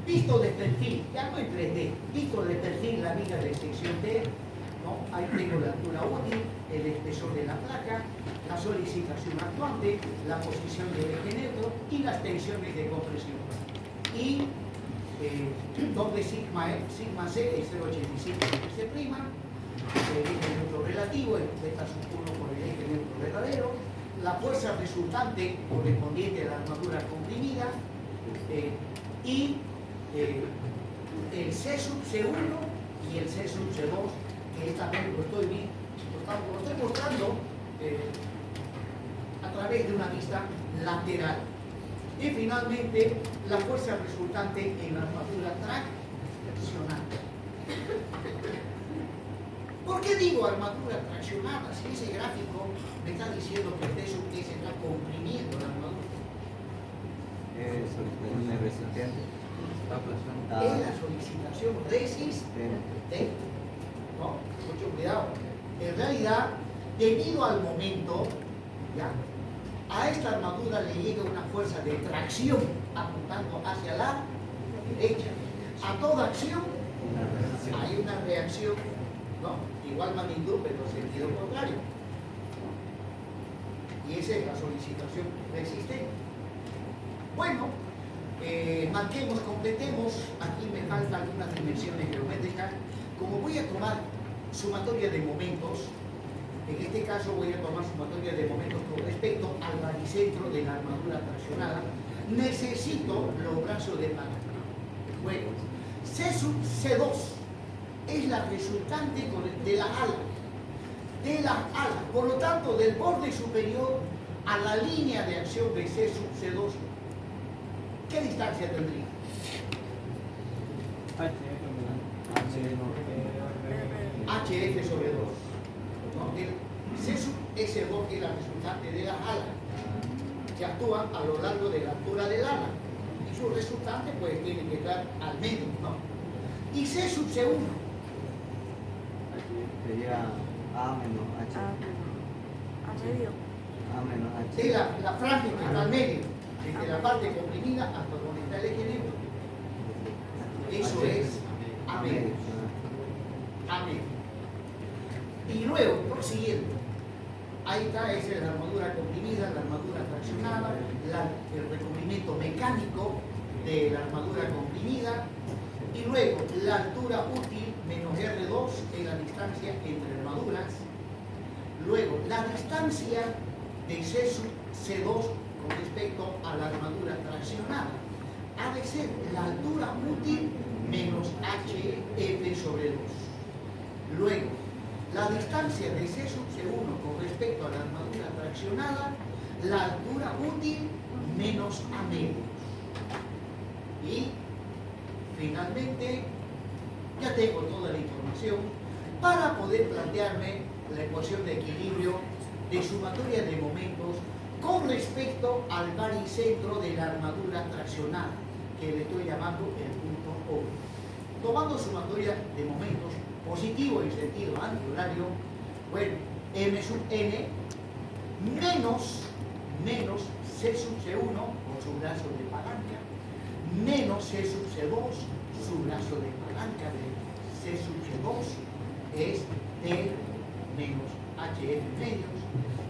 visto de perfil, ya no en 3D, visto de perfil la liga de sección T, ¿no? Ahí tengo la altura útil, el espesor de la placa, la solicitación actuante, la posición del eje neutro y las tensiones de compresión. Y donde sigma C es 0,85 C', el eje neutro relativo, el beta sub 1 por el eje neutro verdadero, la fuerza resultante correspondiente a la armadura comprimida, y el C sub C1 y el C sub C2, que esta vez lo estoy mostrando a través de una vista lateral. Y finalmente, la fuerza resultante en la armadura traccionada. ¿Por qué digo armadura traccionada? Si ese gráfico me está diciendo que el D sub T se está comprimiendo la armadura. Solicitación de resistente. Es la solicitación resistente. ¿No? Mucho cuidado. En realidad, debido al momento, ¿ya? A esta armadura le llega una fuerza de tracción apuntando hacia la derecha. A toda acción hay una reacción, ¿no? Igual magnitud, pero en sentido contrario. Y esa es la solicitación resistente. Bueno, marquemos, completemos. Aquí me faltan algunas dimensiones geométricas. Como voy a tomar sumatoria de momentos, en este caso voy a tomar sumatoria de momentos con respecto al baricentro de la armadura traccionada, necesito los brazos de palanca. Bueno, C sub C2 es la resultante de la ala, por lo tanto, del borde superior a la línea de acción de C sub C2, ¿qué distancia tendría? HF sobre 2. ¿No? C sub S2 es la resultante de la ala, que actúa a lo largo de la altura del ala. Y su resultante pues tiene que estar al medio, ¿no? Y C sub C1 Sería A menos H. A medio. A menos H. es la franja que está al medio, desde la parte comprimida hasta donde está el eje neutro. Eso es A medio. A medio. Y luego, prosiguiendo, ahí está, esa es la armadura comprimida, la armadura traccionada, el recubrimiento mecánico de la armadura comprimida, y luego la altura útil menos R2 es la distancia entre armaduras. Luego, la distancia de C sub C2 con respecto a la armadura traccionada ha de ser la altura útil menos HF sobre 2. Luego, la distancia de C sub C1 con respecto a la armadura traccionada, la altura útil menos A medios. Y finalmente, ya tengo toda la información para poder plantearme la ecuación de equilibrio de sumatoria de momentos con respecto al baricentro de la armadura traccionada, que le estoy llamando el punto O. Tomando sumatoria de momentos positivo en sentido antihorario, bueno, M sub N menos C sub C1 con su brazo de palanca, menos C sub C2, su brazo de palanca de C sub C2 es T menos HF medios,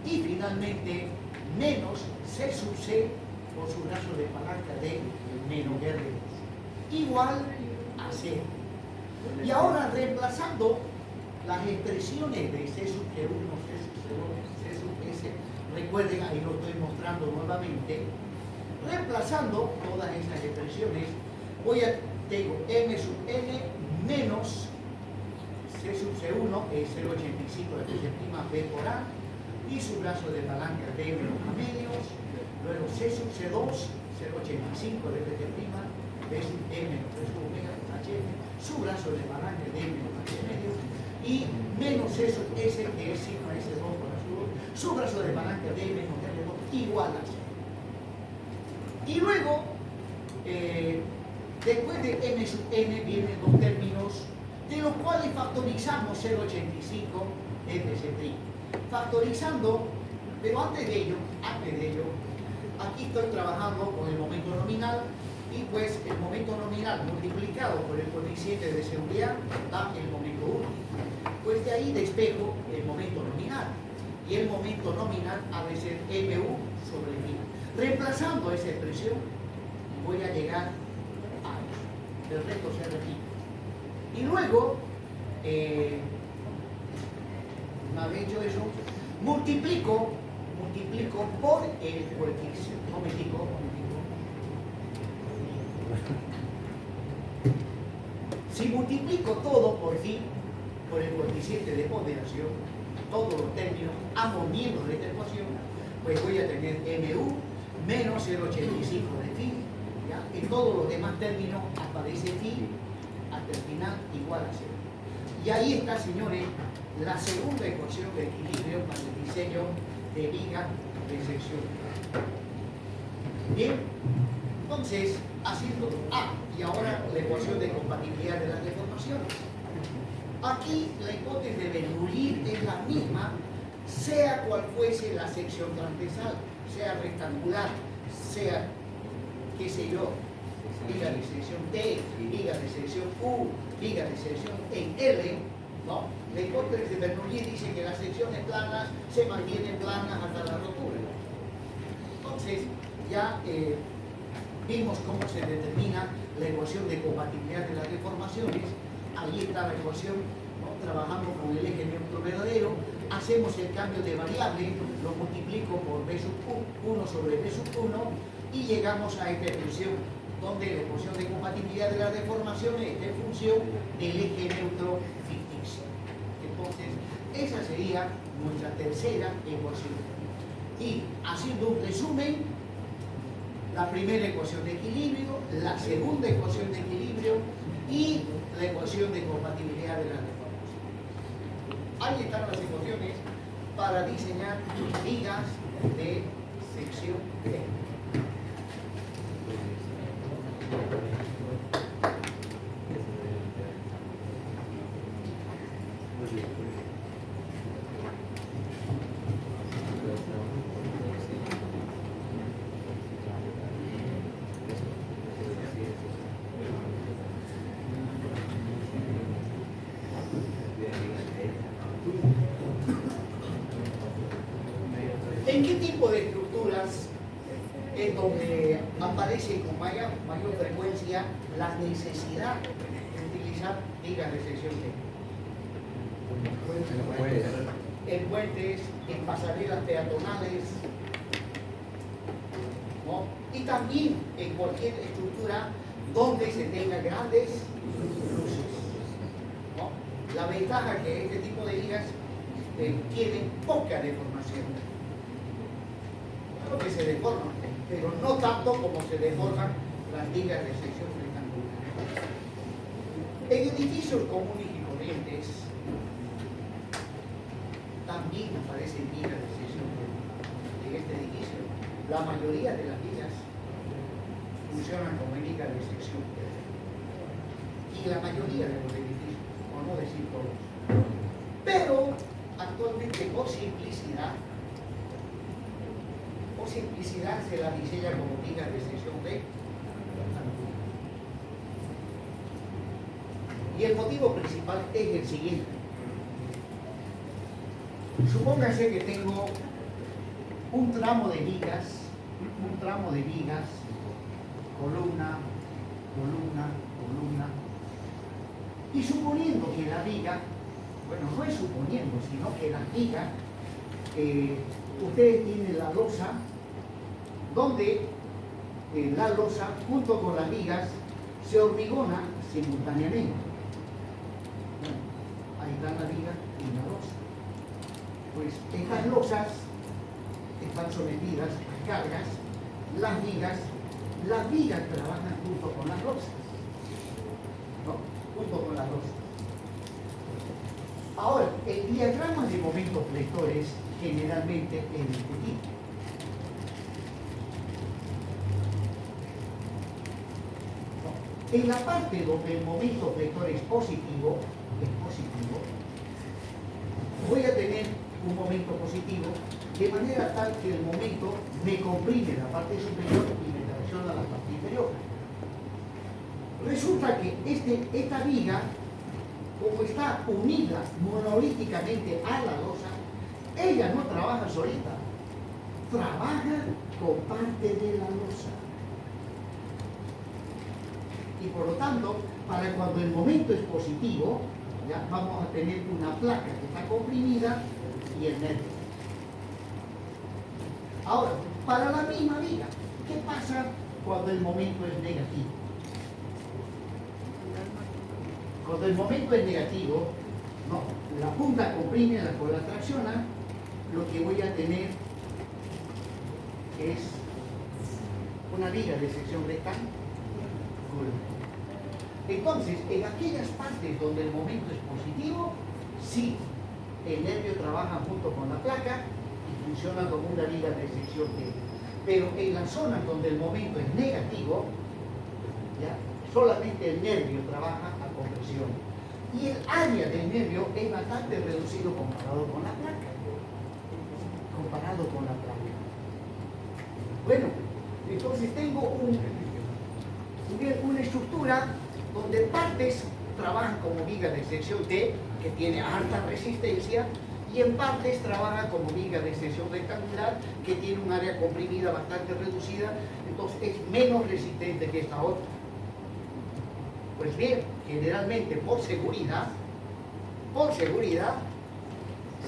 y finalmente menos C sub C con su brazo de palanca de menos R2, igual a 0. Y ahora reemplazando las expresiones de C sub G1, C sub C2, C sub S, recuerden, ahí lo estoy mostrando nuevamente, reemplazando todas esas expresiones, tengo M sub N menos C sub C1 es 0,85 de P' B por A, y su brazo de palanca de M a medios, luego C sub C2, 0,85 de P' B sub M menos omega HF, su brazo de palanca de M a medios, y menos C sub S, que es sigma S2 por su brazo de palanca de M menos R2 igual a 0. Y luego, después de M sub N vienen dos términos de los cuales factorizamos 0,85 FC'. Factorizando, pero antes de ello, aquí estoy trabajando con el momento nominal, y pues el momento nominal multiplicado por el coeficiente de seguridad da el momento 1. Pues de ahí despejo el momento nominal, y el momento nominal ha de ser MU sobre phi. Reemplazando esa expresión, voy a llegar a eso. El resto se repite. Y luego, una vez hecho eso, multiplico por el coeficiente. Si multiplico todo por phi, por el coeficiente de ponderación, todos los términos, ambos miembros de esta ecuación, pues voy a tener MU menos 0,85 de phi, ¿ya? En todos los demás términos aparece phi hasta el final igual a 0. Y ahí está, señores, la segunda ecuación de equilibrio para el diseño de viga de sección. Bien, entonces, haciendo y ahora la ecuación de compatibilidad de las deformaciones. Aquí la hipótesis de Bernoulli es la misma, sea cual fuese la sección transversal, sea rectangular, sea, qué sé yo, viga de sección T, viga de sección U, viga de sección en L, ¿no? La hipótesis de Bernoulli dice que las secciones planas se mantienen planas hasta la rotura. Entonces, ya vimos cómo se determina la ecuación de compatibilidad de las deformaciones. Ahí está la ecuación, ¿no? Trabajamos con el eje neutro verdadero, hacemos el cambio de variable, lo multiplico por B sub 1 sobre B sub 1 y llegamos a esta expresión, donde la ecuación de compatibilidad de las deformaciones está en función del eje neutro ficticio. Entonces, esa sería nuestra tercera ecuación. Y haciendo un resumen, la primera ecuación de equilibrio, la segunda ecuación de equilibrio y la ecuación de compatibilidad de las deformaciones. Ahí están las ecuaciones para diseñar vigas de sección T. ¿En qué tipo de estructuras es donde aparece con mayor frecuencia la necesidad de utilizar vigas de sección T? En puentes, en pasarelas peatonales, ¿no? Y también en cualquier estructura donde se tengan grandes luces, ¿no? La ventaja que este tipo de vigas tienen poca deformación. Claro que se deforman, pero no tanto como se deforman las vigas de sección rectangular. En edificios comunes y corrientes también aparecen vigas de sección en este edificio. La mayoría de las vigas funcionan como vigas de sección. Y la mayoría de los edificios, por no decir todos. Pero actualmente por simplicidad se la diseña como vigas de sección B. Y el motivo principal es el siguiente. Supóngase que tengo un tramo de vigas, columna, columna, columna, y suponiendo que la viga Bueno, no es suponiendo, sino que las vigas, ustedes tienen la losa, donde la losa junto con las vigas se hormigona simultáneamente. Bueno, ahí están la viga y la losa. Pues estas losas están sometidas a cargas, las vigas trabajan junto con las losas, ¿no? Junto con las losas. Ahora, el diagrama de momentos flectores generalmente es discutido. En la parte donde el momento flector es positivo, voy a tener un momento positivo de manera tal que el momento me comprime la parte superior y me tracciona la parte inferior. Resulta que esta viga, como está unida monolíticamente a la losa, ella no trabaja solita, trabaja con parte de la losa. Y por lo tanto, para cuando el momento es positivo, ya vamos a tener una placa que está comprimida y el nervio. Ahora, para la misma viga, ¿qué pasa cuando el momento es negativo? Cuando el momento es negativo, no, la punta comprime, la cola tracciona, lo que voy a tener es una viga de sección rectangular. Entonces, en aquellas partes donde el momento es positivo, sí, el nervio trabaja junto con la placa y funciona como una viga de sección T. Pero en las zonas donde el momento es negativo, ¿ya? Solamente el nervio trabaja a compresión. Y el área del nervio es bastante reducido comparado con la placa. Bueno, entonces tengo una estructura donde partes trabajan como viga de sección T, que tiene alta resistencia, y en partes trabaja como viga de sección rectangular, que tiene un área comprimida bastante reducida, entonces es menos resistente que esta otra. Pues bien, generalmente por seguridad,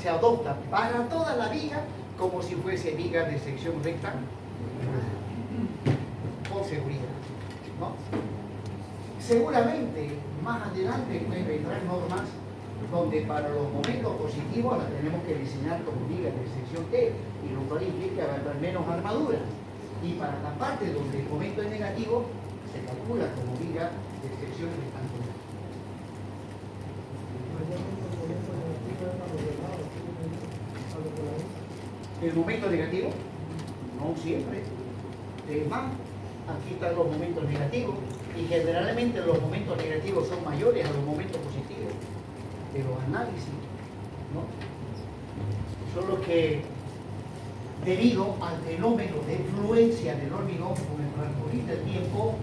se adopta para toda la viga como si fuese viga de sección rectangular. Por seguridad, ¿no? Seguramente más adelante pues, vendrán normas donde para los momentos positivos la tenemos que diseñar como viga de sección T, y lo cual implica haber menos armaduras. Y para la parte donde el momento es negativo, se calcula como viga de sección rectangular. ¿El momento negativo? No siempre. Es más, aquí están los momentos negativos, y generalmente los momentos negativos son mayores a los momentos positivos de los análisis, ¿no? Solo que debido al fenómeno de fluencia del hormigón con el transcurrir del tiempo,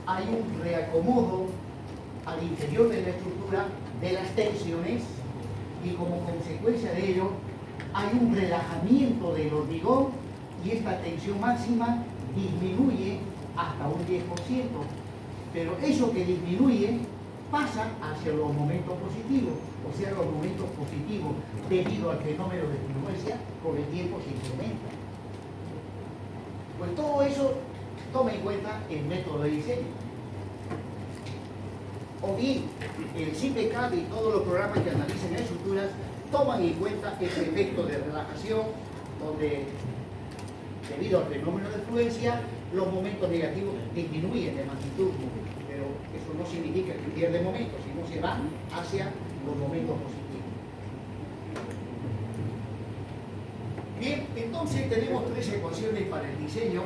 hay un reacomodo al interior de la estructura de las tensiones, y como consecuencia de ello hay un relajamiento del hormigón, y esta tensión máxima disminuye hasta un 10%, pero eso que disminuye pasa hacia los momentos positivos, o sea, los momentos positivos debido al fenómeno de fluencia con el tiempo se incrementa. Pues todo eso toma en cuenta el método de diseño. O bien, el CIPECAD y todos los programas que analicen estructuras toman en cuenta ese efecto de relajación, donde debido al fenómeno de fluencia los momentos negativos disminuyen de magnitud, pero eso no significa que pierde momentos, sino se va hacia los momentos positivos. Bien, entonces tenemos 3 ecuaciones para el diseño.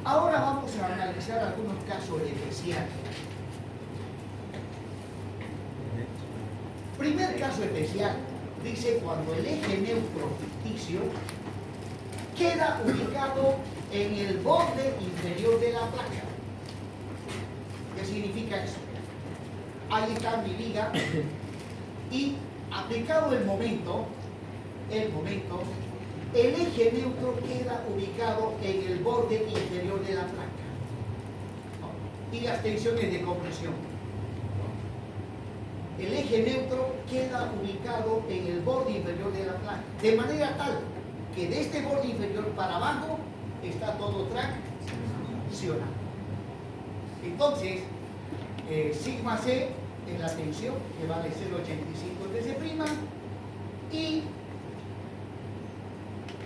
Ahora vamos a analizar algunos casos especiales. Primer caso especial, dice cuando el eje neutro ficticio queda ubicado en el borde inferior de la placa. ¿Qué significa eso? Ahí está mi viga y aplicado el momento, el eje neutro queda ubicado en el borde inferior de la placa, ¿no? Y las tensiones de compresión. El eje eje neutro queda ubicado en el borde inferior de la placa, de manera tal que de este borde inferior para abajo está todo traccionado. Entonces, sigma C es la tensión, que vale 0,85 TC', y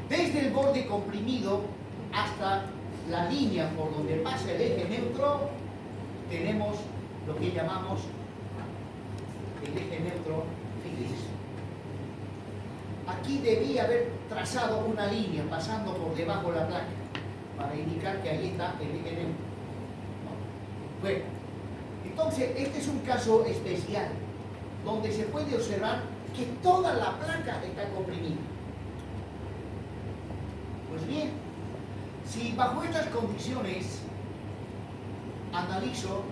desde el borde comprimido hasta la línea por donde pasa el eje neutro, tenemos lo que llamamos el eje neutro fijo. Aquí debía haber trazado una línea pasando por debajo de la placa para indicar que ahí está el eje neutro. ¿No? Bueno, entonces este es un caso especial donde se puede observar que toda la placa está comprimida. Pues bien, si bajo estas condiciones analizo,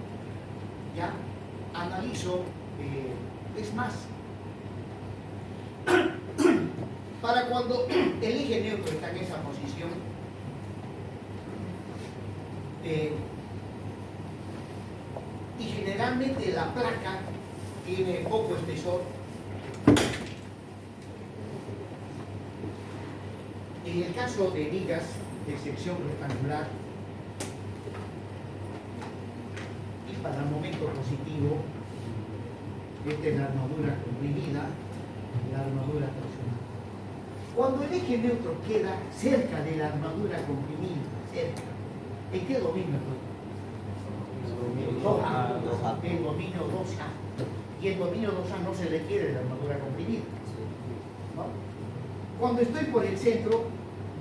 es más, para cuando el eje neutro está en esa posición, y generalmente la placa tiene poco espesor, en el caso de vigas de sección rectangular, y para el momento positivo, esta es la armadura comprimida, la armadura torsionada. Cuando el eje neutro queda cerca de la armadura comprimida, cerca, ¿en qué dominio estoy? El dominio 2A. Y el dominio 2A no se requiere de la armadura comprimida, ¿no? Cuando estoy por el centro,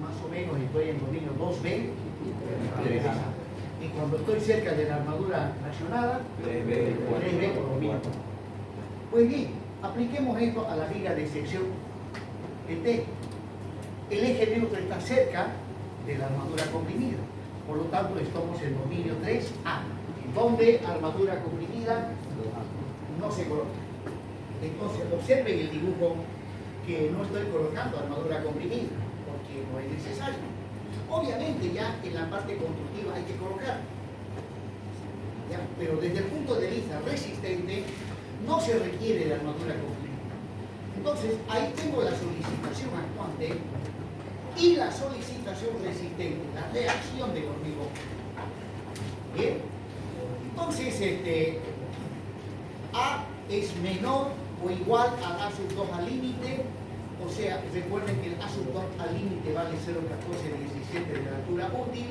más o menos estoy en dominio 2B, 3A. Y cuando estoy cerca de la armadura fraccionada, 3B por dominio. Pues bien, apliquemos esto a la viga de sección de T. El eje neutro está cerca de la armadura comprimida, por lo tanto estamos en dominio 3A, donde armadura comprimida no se coloca. Entonces observen el dibujo que no estoy colocando armadura comprimida, porque no es necesario. Obviamente ya en la parte constructiva hay que colocar, ¿ya? Pero desde el punto de vista resistente no se requiere de armadura comprimida. Entonces ahí tengo la solicitación actuante y la solicitación resistente, la reacción del hormigón. Bien, entonces A es menor o igual a A sub 2 al límite, o sea, recuerden que el A sub 2 al límite vale 0,1417 de la altura útil.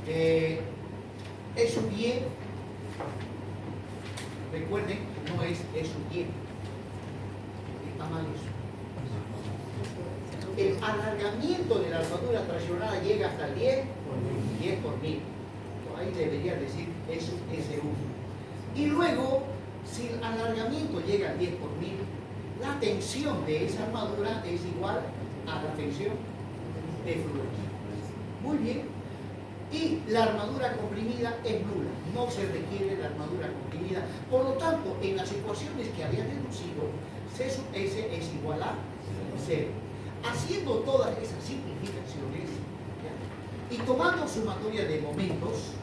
E sub y, recuerden, no es E sub y, está mal eso. El alargamiento de la armadura traccionada llega hasta el 10 por 1000. Ahí debería decir eso S1. Y luego, si el alargamiento llega al 10 por 1000, la tensión de esa armadura es igual a la tensión de fluencia. Muy bien. Y la armadura comprimida es nula. No se requiere la armadura comprimida. Por lo tanto, en las ecuaciones que había deducido, C sub S es igual a 0. Haciendo todas esas simplificaciones, ¿ya? Y tomando sumatoria de momentos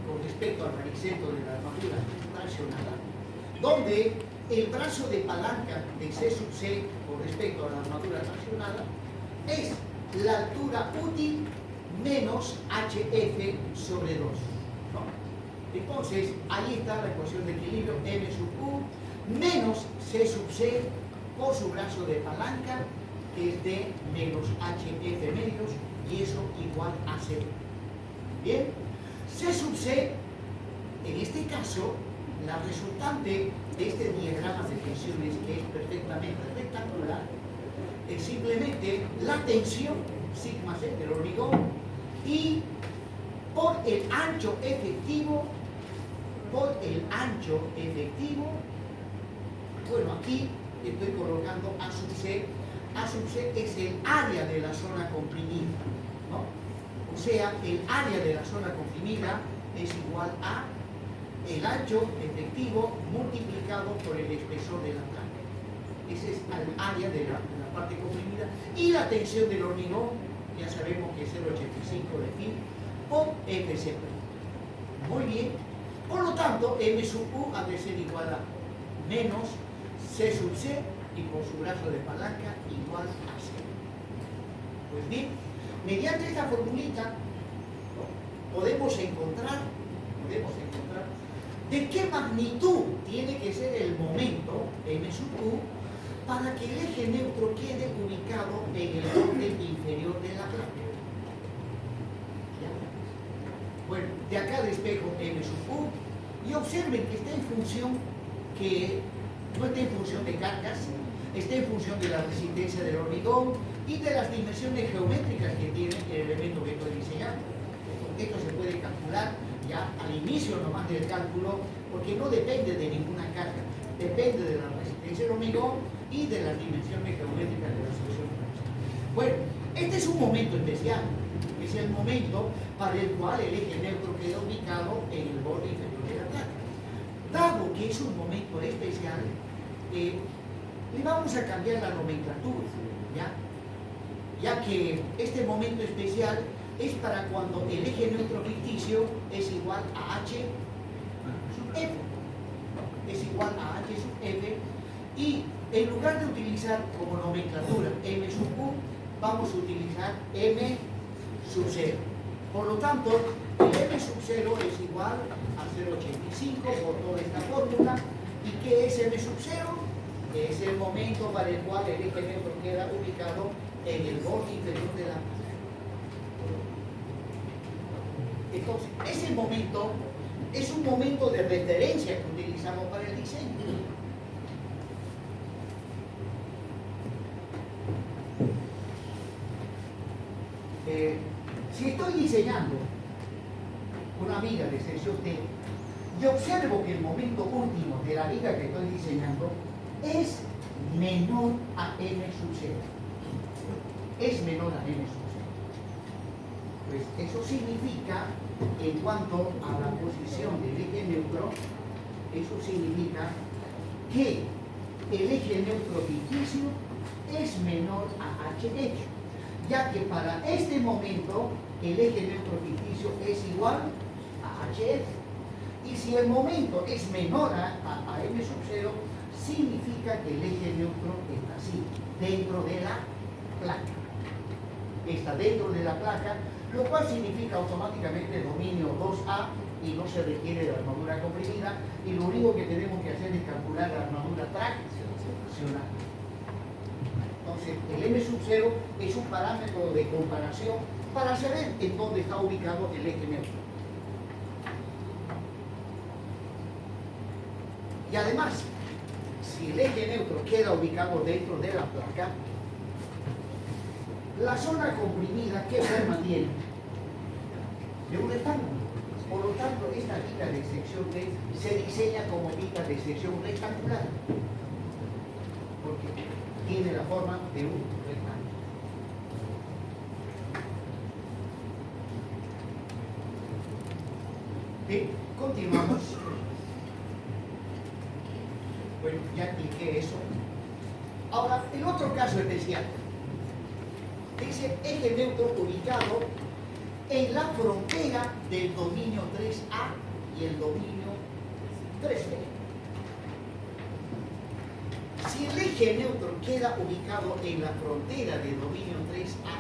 con respecto al baricentro de la armadura traccionada, donde el brazo de palanca de C sub C con respecto a la armadura traccionada es la altura útil menos HF sobre 2. ¿No? Entonces, ahí está la ecuación de equilibrio M sub Q menos C sub C por su brazo de palanca, que es de menos HF medios, y eso igual a 0. Bien, C sub C, en este caso, la resultante de este diagrama de tensiones, que es perfectamente rectangular, es simplemente la tensión sigma C del hormigón y por el ancho efectivo, bueno, aquí estoy colocando A sub C. A sub C es el área de la zona comprimida, ¿no? O sea, el área de la zona comprimida es igual a el ancho efectivo multiplicado por el espesor de la placa. Ese es el área de la parte comprimida. Y la tensión del hormigón, ya sabemos que es 0,85 de phi por FC. Muy bien. Por lo tanto, M sub U ha de ser igual a menos C sub C y por su brazo de palanca igual a C. Pues bien, mediante esta formulita, ¿no?, podemos encontrar de qué magnitud tiene que ser el momento M sub U para que el eje neutro quede ubicado en el borde inferior de la placa. ¿Ya? Bueno, de acá despejo M sub U y observen que está en función, que no está en función de cargas, está en función de la resistencia del hormigón y de las dimensiones geométricas que tiene el elemento que estoy diseñando. Esto se puede calcular ya al inicio nomás del cálculo, porque no depende de ninguna carga, depende de la resistencia del hormigón y de las dimensiones geométricas de la solución. Bueno, este es un momento especial, es el momento para el cual el eje neutro queda ubicado en el borde inferior de la placa. Dado que es un momento especial, le vamos a cambiar la nomenclatura, ya que este momento especial es para cuando el eje neutro ficticio es igual a H sub F. Es igual a H sub F, y en lugar de utilizar como nomenclatura M sub U, vamos a utilizar M sub 0. Por lo tanto, el M sub 0 es igual a 0,85 por toda esta fórmula. ¿Y qué es M sub 0? Es el momento para el cual el eje neutro queda ubicado en el borde inferior de la placa. Entonces, ese momento es un momento de referencia que utilizamos para el diseño. Si estoy diseñando una viga de sección T y observo que el momento último de la viga que estoy diseñando es menor a M sub 0, es menor a M sub 0, pues eso significa, en cuanto a la posición del eje neutro, eso significa que el eje neutro ficticio es menor a HH, ya que para este momento el eje neutro ficticio es igual a HF. Y si el momento es menor a M sub 0, significa que el eje neutro está así, dentro de la placa. Está dentro de la placa, lo cual significa automáticamente dominio 2A y no se requiere de armadura comprimida, y lo único que tenemos que hacer es calcular la armadura traccional. Entonces, el M sub 0 es un parámetro de comparación para saber en dónde está ubicado el eje neutro. Y además, si el eje neutro queda ubicado dentro de la placa, la zona comprimida, ¿qué forma tiene? De un rectángulo. Por lo tanto, esta viga de sección T se diseña como viga de sección rectangular, porque tiene la forma de un rectángulo. Bien, continuamos. Bueno, ya expliqué eso. Ahora, el otro caso especial. Dice eje neutro ubicado en la frontera del dominio 3A y el dominio 3B. Si el eje neutro queda ubicado en la frontera del dominio 3A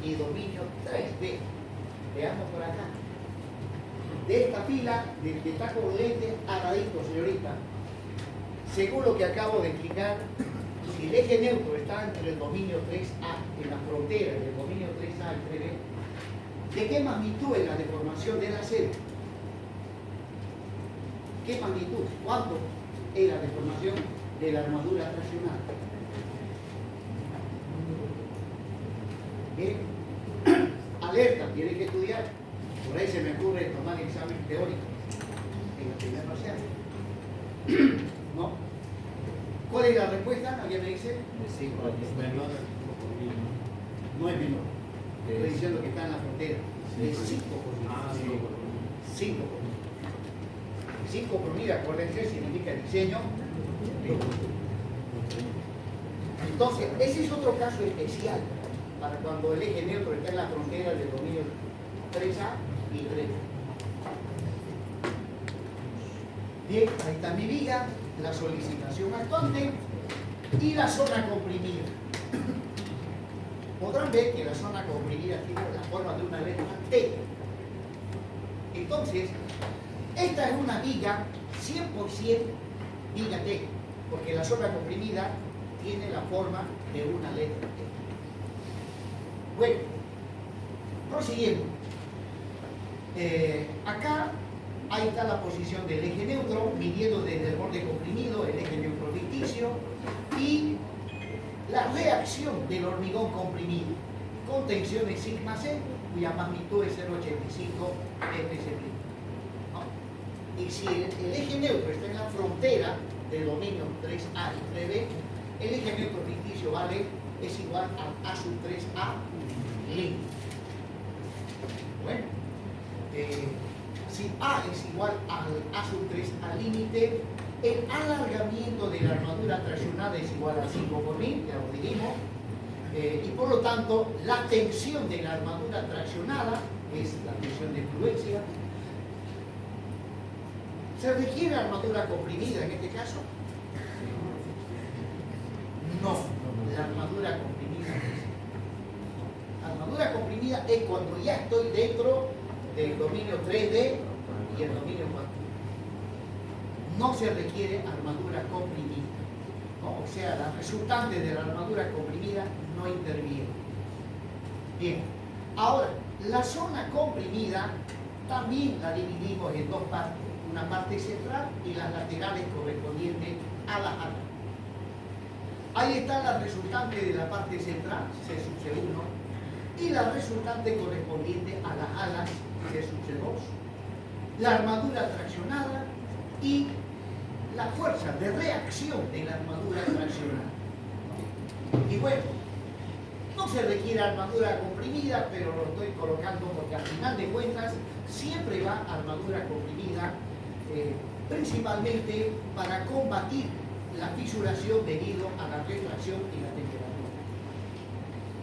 y dominio 3B, veamos por acá. De esta fila, del que está con lente al ladito, señorita, según lo que acabo de explicar, si el eje neutro está entre el dominio 3A, en la frontera del dominio 3A y 3B, ¿de qué magnitud es la deformación de la acero? ¿Qué magnitud? ¿Cuánto es la deformación de la armadura traccional? Bien, alerta, tiene que estudiar. Por ahí se me ocurre tomar examen teórico en el primer parcial. ¿No? ¿Cuál es la respuesta? ¿Alguien me dice? Sí, No es menor. Estoy diciendo que está en la frontera. Es 5 por mil. Ah, sí. 5 por mil. 5 por mil, acuérdense, significa diseño. Entonces, ese es otro caso especial para cuando el eje neutro está en la frontera del dominio 3A y 3B. Bien, ahí está mi viga. la solicitación actuante y la zona comprimida. Podrán ver que la zona comprimida tiene la forma de una letra T. Entonces, esta es una viga 100% viga T, porque la zona comprimida tiene la forma de una letra T. Bueno, prosiguiendo. Acá, ahí está la posición del eje neutro, midiendo desde el borde comprimido, el eje neutro ficticio, y la reacción del hormigón comprimido, con tensiones sigma C, cuya magnitud es 0,85 ppc. ¿No? Y si el eje neutro está en la frontera del dominio 3A y 3B, el eje neutro ficticio es igual a A sub 3A límite. Bueno, si A es igual al A sub 3A límite, el alargamiento de la armadura traccionada es igual a 5 por 1000, ya lo dijimos, y por lo tanto la tensión de la armadura traccionada es la tensión de fluencia. ¿Se requiere armadura comprimida en este caso? No, la armadura comprimida es. La armadura comprimida es cuando ya estoy dentro del dominio 3D y el dominio 4D. No se requiere armadura comprimida, ¿no? O sea, las resultantes de la armadura comprimida no intervienen. Bien, ahora, la zona comprimida también la dividimos en dos partes, una parte central y las laterales correspondientes a las alas. Ahí está la resultante de la parte central, C sub C1, y la resultante correspondiente a las alas, C sub C2, la armadura traccionada y la fuerza de reacción de la armadura traccionada. Y bueno, no se requiere armadura comprimida, pero lo estoy colocando porque al final de cuentas siempre va armadura comprimida, principalmente para combatir la fisuración debido a la retracción y la temperatura.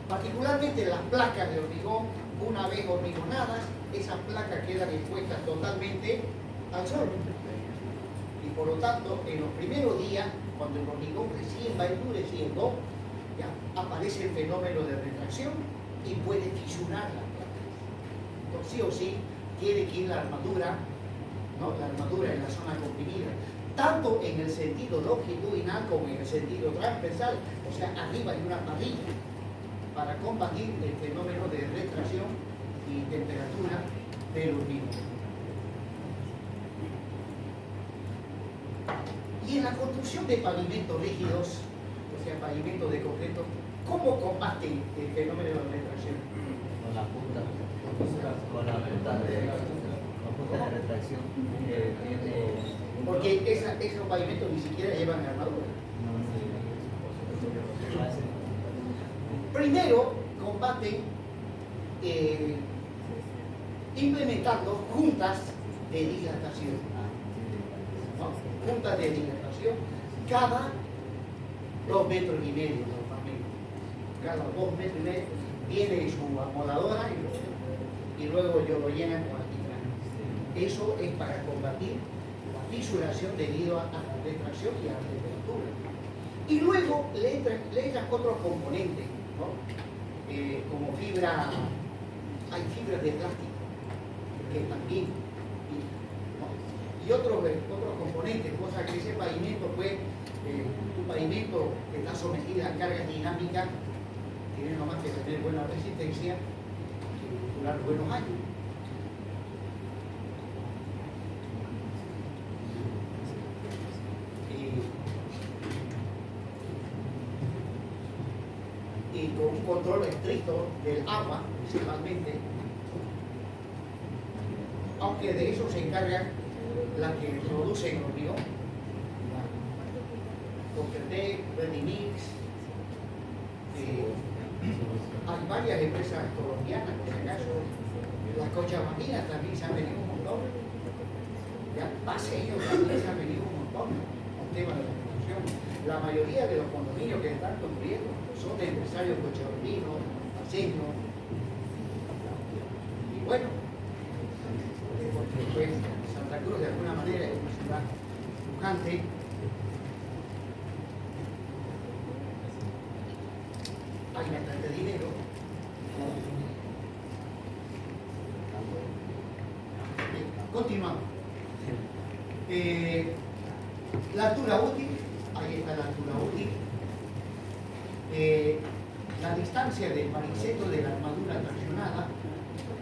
Particularmente las placas de hormigón, una vez hormigonadas, esas placas quedan expuestas totalmente al sol. Y por lo tanto, en los primeros días, cuando el hormigón recién va endureciendo, ya aparece el fenómeno de retracción y puede fisurar las placas. Entonces, sí o sí, tiene que ir la armadura, ¿no? La armadura en la zona comprimida, tanto en el sentido longitudinal como en el sentido transversal, o sea, arriba hay una parrilla, para combatir el fenómeno de retracción y temperatura del hormigón. Y en la construcción de pavimentos rígidos, o sea, pavimentos de concreto, ¿cómo combaten el fenómeno de retracción? Con la punta de retracción. Porque esos pavimentos ni siquiera llevan armadura. Primero, combaten implementando juntas de dilatación. ¿No? Juntas de dilatación cada 2,5 metros normalmente. Cada 2,5 metros viene su amoladora y luego ellos lo llenan con alquitrán. Eso es para combatir la fisuración debido a la retracción y a la temperatura. Y luego le echan otros componentes, ¿no? Como fibra, hay fibras de plástico que también, ¿no? Y otros componentes, cosa que ese pavimento, pues, un pavimento que está sometido a cargas dinámicas, tiene nomás que tener buena resistencia y durar buenos años. Y con un control estricto del agua, principalmente, aunque de eso se encargan las que producen hormigón, Concretec, Redimix, hay varias empresas colombianas, por si acaso, las Cochabambinas también se han venido un montón, ya Paseños también se han venido un montón con temas de la construcción. La mayoría de los condominios que están construyendo son de empresarios cochabambinos, paseños, y bueno, porque pues Santa Cruz de alguna manera es una ciudad pujante, Continuamos. La altura útil, ahí está la altura útil. La distancia del pariseto de la armadura traccionada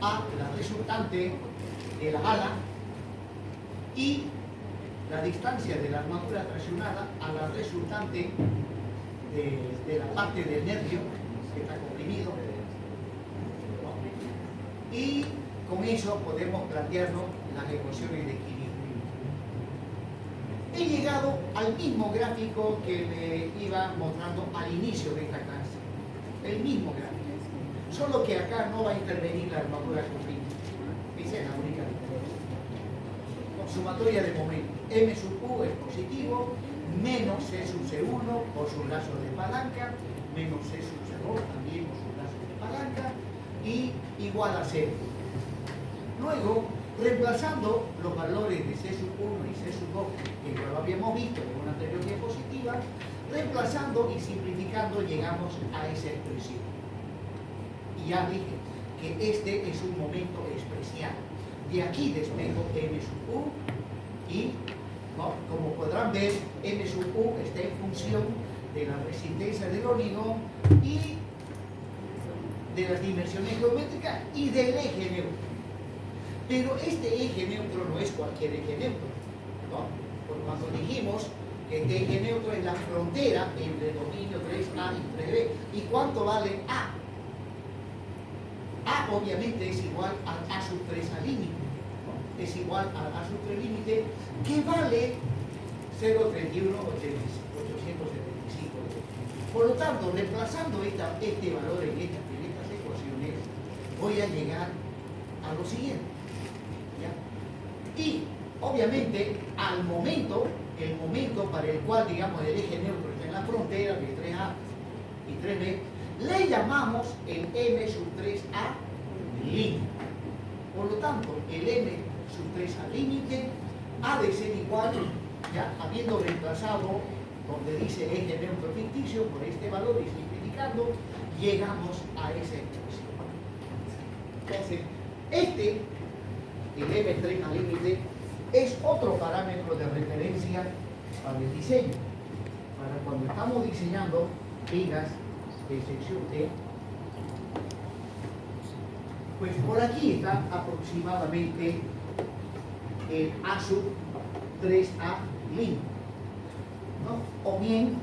a la resultante de la ala y la distancia de la armadura traccionada a la resultante de la parte del nervio que está comprimido. Y con eso podemos plantearnos las ecuaciones de equilibrio. He llegado al mismo gráfico que le iba mostrando al inicio de esta clase. El mismo gráfico. Solo que acá no va a intervenir la armadura comprimida. Esa es la única diferencia. Sumatoria de momento. M sub U es positivo, menos C sub C1 por su lazo de palanca, menos C sub C2 también por su lazo de palanca, y igual a 0. Luego, reemplazando los valores de C sub 1 y C sub 2, que ya lo habíamos visto en una anterior diapositiva, reemplazando y simplificando llegamos a esa expresión. Y ya dije que este es un momento especial. De aquí despejo M sub U y, ¿no?, como podrán ver, M sub U está en función de la resistencia del hormigón y de las dimensiones geométricas y del eje neutro. Pero este eje neutro no es cualquier eje neutro, ¿no? Porque cuando dijimos que este eje neutro es la frontera entre el dominio 3A y 3B. ¿Y cuánto vale A? A obviamente es igual a A sub 3 al límite, ¿no? Es igual a A sub 3 límite, que vale 0,31,875. Por lo tanto, reemplazando este valor en estas ecuaciones, voy a llegar a lo siguiente. ¿Ya? Y obviamente al momento, el momento para el cual, digamos, el eje neutro está en la frontera de 3A y 3B, le llamamos el M sub 3A límite. Por lo tanto, el M sub 3A límite ha de ser igual, ya habiendo reemplazado donde dice eje neutro ficticio por este valor y simplificando, llegamos a esa expresión. Entonces, el M3A límite, es otro parámetro de referencia para el diseño. Para cuando estamos diseñando vigas de sección T, pues por aquí está aproximadamente el A sub 3A límite, ¿no? O bien,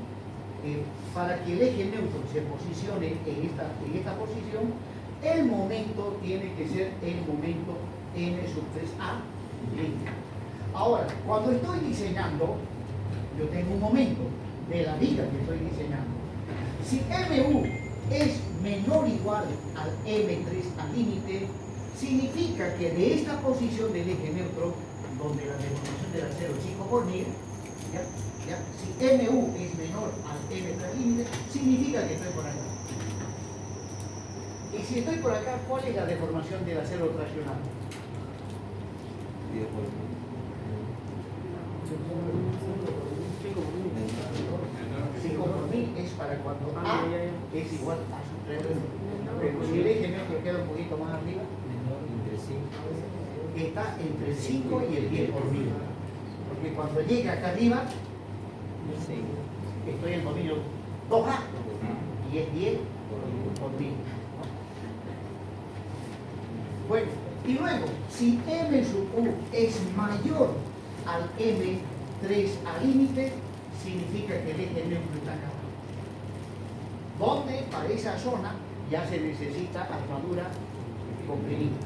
para que el eje neutro se posicione en esta posición, el momento tiene que ser el momento M sub 3A límite. Ahora, cuando estoy diseñando, yo tengo un momento de la viga que estoy diseñando. Si MU es menor o igual al M3 al límite, significa que de esta posición del eje neutro, donde la deformación del acero es 5 por 1000, si MU es menor al M3 al límite, significa que estoy por acá. Y si estoy por acá, ¿cuál es la deformación del acero traccionado? 5 por 1000 es para cuando A es igual a su 3. Pero si el eje neutro queda un poquito más arriba, está entre el 5 y el 10 por 1000. Porque cuando llega acá arriba, estoy en dominio 2A y es 10 por 1000. Bueno, y luego, si M sub U es mayor al M3 al límite, significa que el eje neutro está acá. Donde para esa zona ya se necesita armadura comprimida.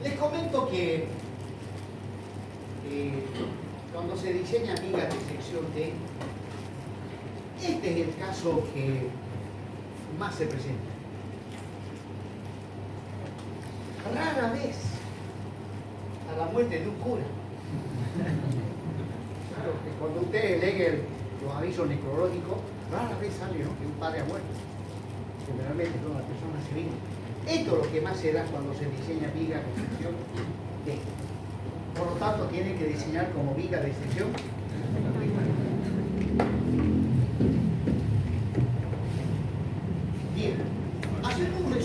Les comento que cuando se diseña vigas de sección T, este es el caso que más se presenta. Rara vez, a la muerte de un cura, claro, que cuando ustedes leen los avisos necrológicos, rara vez sale, ¿no?, que un padre ha muerto. Generalmente son las personas civiles. Esto es lo que más se da cuando se diseña vigas de sección T. Por lo tanto, tienen que diseñar como viga de sección.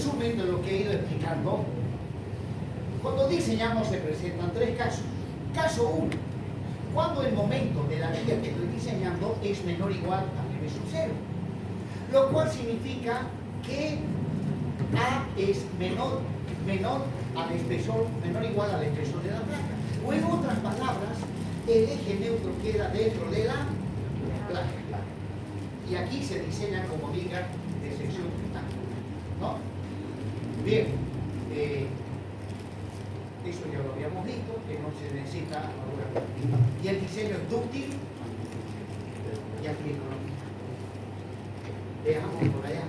resumen de lo que he ido explicando, cuando diseñamos se presentan tres casos. Caso 1, cuando el momento de la viga que estoy diseñando es menor o igual a m sub 0, lo cual significa que A es menor al espesor, menor o igual al espesor de la placa. O en otras palabras, el eje neutro queda dentro de la placa. Y aquí se diseña como viga de sección rectangular, ¿no? Bien, eso ya lo habíamos visto, que no se necesita armadura continua. Y el diseño es dúctil y aquí económico. Dejamos por allá.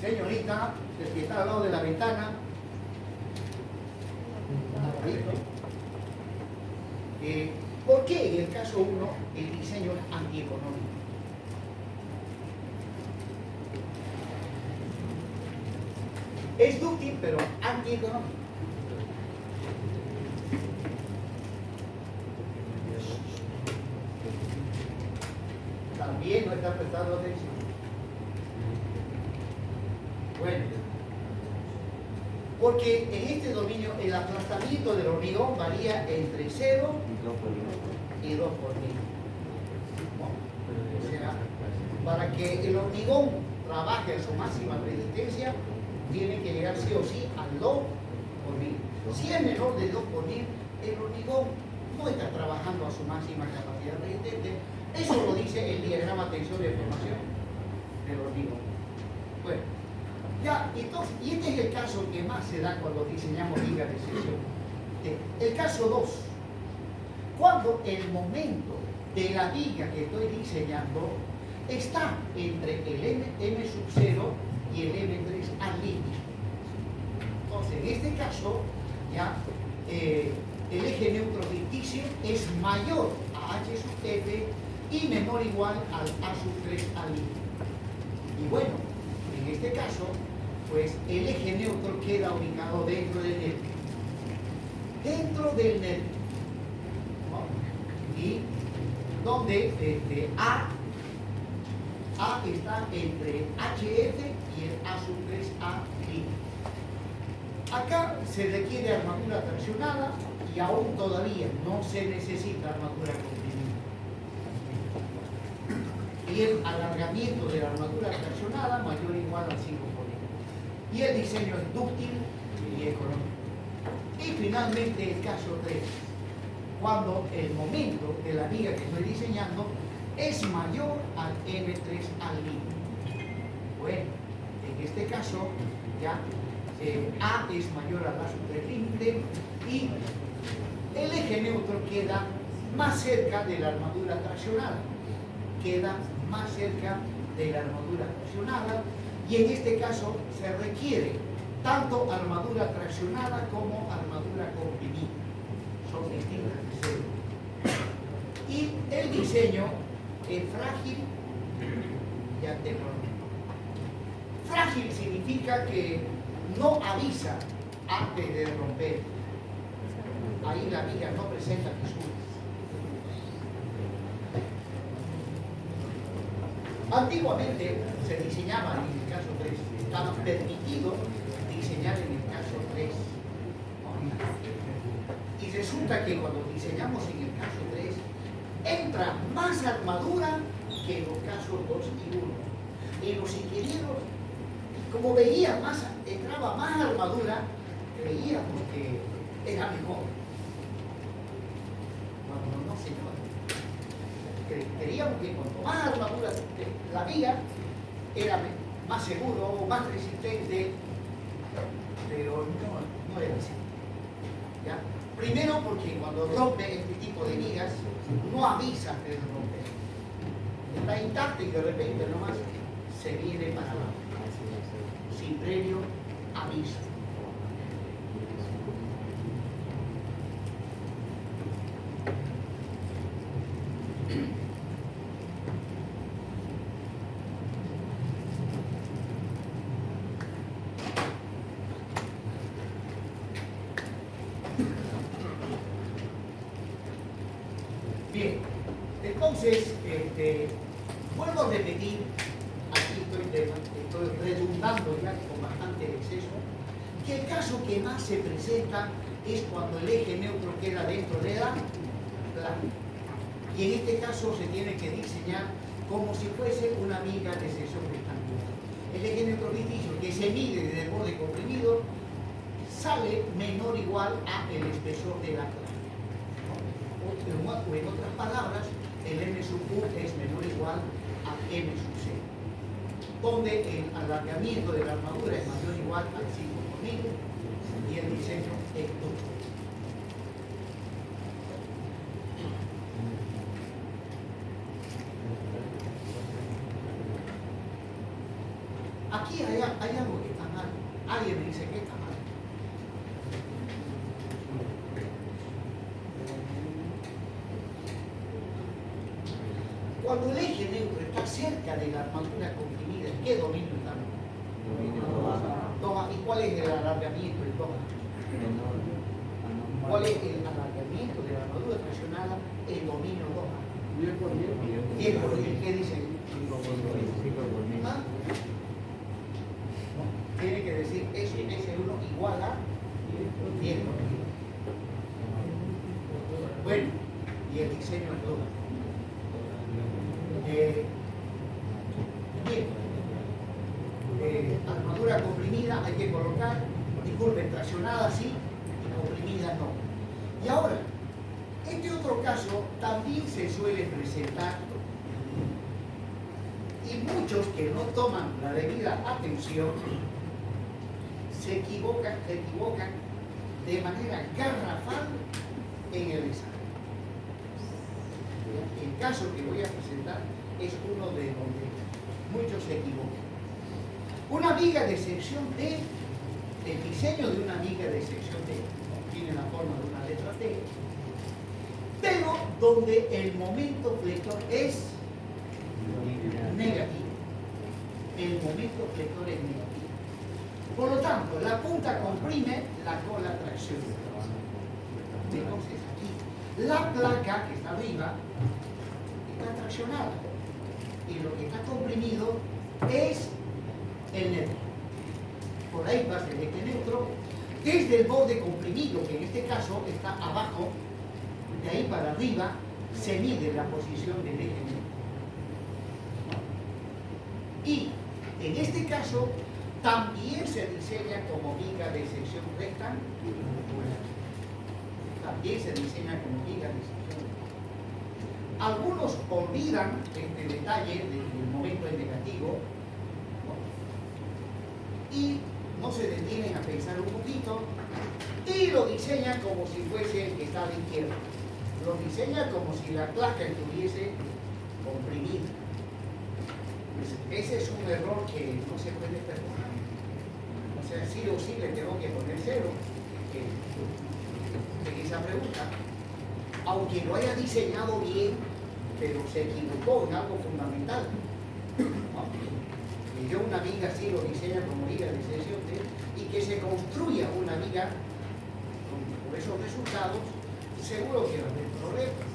Señorita, el que está al lado de la ventana, ¿por qué en el caso 1 el diseño es antieconómico? Es dúctil, pero antieconómico. También no está prestando atención. Bueno, porque en este dominio el aplastamiento del hormigón varía entre 0 y 2 por mil. O sea, para que el hormigón trabaje a su máxima resistencia, tiene que llegar sí o sí al 2 por mil. Si es menor de 2 por mil, el hormigón no está trabajando a su máxima capacidad resistente. Eso lo dice el diagrama tensor de formación del hormigón. Bueno, ya, entonces, y este es el caso que más se da cuando diseñamos vigas de sección. El caso 2, cuando el momento de la viga que estoy diseñando está entre el M sub 0 y el M3 al límite. Entonces, en este caso, ya, el eje neutro ficticio es mayor a H sub F y menor o igual al A sub 3 al límite. Y bueno, en este caso, pues el eje neutro queda ubicado dentro del nervio. Dentro del nervio. ¿No? Y donde A está entre HF y el A sub 3A límite. Acá se requiere armadura traccionada y aún todavía no se necesita armadura comprimida. Y el alargamiento de la armadura traccionada mayor o igual al 5 por 1. Y el diseño es dúctil y económico. Y finalmente el caso 3, cuando el momento de la viga que estoy diseñando es mayor al M3 al límite. Bueno, en este caso ya A es mayor al A sub 3 límite y el eje neutro queda más cerca de la armadura traccionada. Queda más cerca de la armadura traccionada y en este caso se requiere tanto armadura traccionada como armadura comprimida. Son distintas diseños. Y el diseño es frágil y antieconómico. Frágil significa que no avisa antes de romper. Ahí la viga no presenta fisuras. Antiguamente se diseñaba en el caso 3, estaba permitido diseñar en el caso 3. Y resulta que cuando diseñamos en el caso 3, entra más armadura que en los casos 2 y 1. Y los ingenieros, como veían entraba más armadura, creíamos que era mejor. No, señor. Creíamos que cuanto más armadura la viga era más seguro, más resistente, pero no era así. ¿Ya? Primero porque cuando rompe este tipo de vigas no avisa antes de romper. Está intacta y de repente nomás se viene para abajo, sin previo aviso. Bien, entonces, vuelvo a repetir, aquí estoy redundando trabajando ya con bastante exceso, que el caso que más se presenta es cuando el eje neutro queda dentro de la placa. Y en este caso se tiene que diseñar como si fuese una viga de sección rectangular. El eje neutro ficticio que se mide desde el borde comprimido sale menor o igual a el espesor de la placa. O en otras palabras, el M sub U es menor o igual a M sub C, donde el alargamiento de la armadura es mayor o igual al 5 por 1000 y el diseño es duro. Aquí hay algo que está mal. Alguien me dice que está mal. Cuando el eje neutro está cerca de la armadura comprimida, ¿en qué dominio estamos? ¿Y cuál es el alargamiento del doha? ¿Cuál es el alargamiento de la armadura traccionada? El dominio doha. 10 por 10. 10 por 10. ¿Qué dice? ¿Ah? Tiene que decir S1 igual a 10 por 10. Bueno, y el diseño es todo. Bien. Armadura comprimida hay que colocar, disculpen, traccionada sí, comprimida no. Y ahora, este otro caso también se suele presentar y muchos que no toman la debida atención se equivocan de manera garrafal en el examen. El caso que voy a presentar es uno de donde muchos se equivocan. Una viga de sección D, el diseño de una viga de sección D tiene la forma de una letra T, pero donde el momento flector es negativo. El momento flector es negativo. Por lo tanto, la punta comprime, la cola tracciona. Entonces aquí, la placa que está arriba está traccionada y lo que está comprimido es el neutro. Por ahí pasa el eje neutro desde el borde comprimido, que en este caso está abajo, de ahí para arriba se mide la posición del eje neutro. Y en este caso también se diseña como viga de sección rectangular. También se diseña como viga de sección rectangular. Algunos olvidan este detalle del momento en negativo, ¿no? Y no se detienen a pensar un poquito y lo diseñan como si fuese el que está a la izquierda. Lo diseñan como si la placa estuviese comprimida. Pues ese es un error que no se puede perdonar. O sea, sí o sí le tengo que poner cero en esa pregunta. Aunque lo haya diseñado bien, pero se equivocó en algo fundamental. ¿No? Que yo una viga sí lo diseña como viga de sección D y que se construya una viga por esos resultados, seguro que va a haber problemas.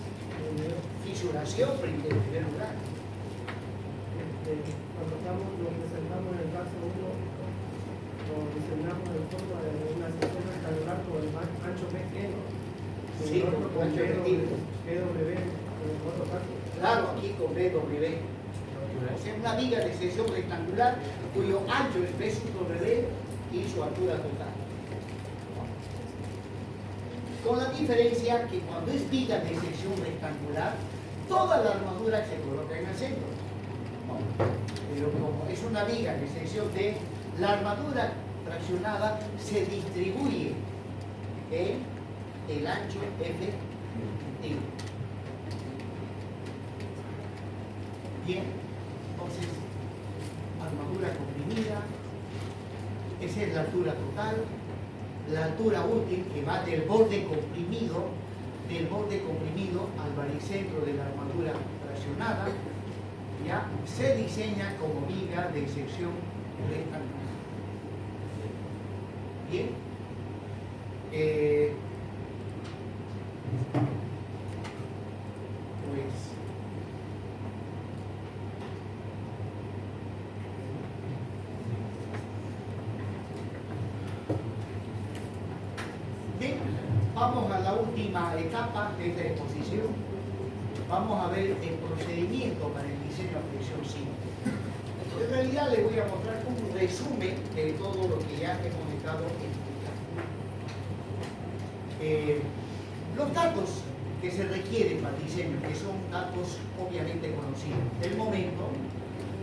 Fisuración en primer lugar. Cuando lo presentamos en el caso 1, lo diseñamos en forma de una sección rectangular con el ancho pequeño. Sí, con ancho pequeño. PW, en el otro caso. Claro, aquí con BW. O sea, una viga de sección rectangular cuyo ancho es B sub W y su altura total. Con la diferencia que cuando es viga de sección rectangular, toda la armadura se coloca en el centro. ¿No? Pero como es una viga de sección D, la armadura traccionada se distribuye en el ancho F. Bien, entonces, armadura comprimida, esa es la altura total, la altura útil que va del borde comprimido al baricentro de la armadura traccionada, ya se diseña como viga de sección rectangular. Bien. Pues vamos a la última etapa de esta exposición. Vamos a ver el procedimiento para el diseño a fricción simple. En realidad les voy a mostrar un resumen de todo lo que ya hemos estado explicando. Los datos que se requieren para el diseño, que son datos obviamente conocidos. El momento,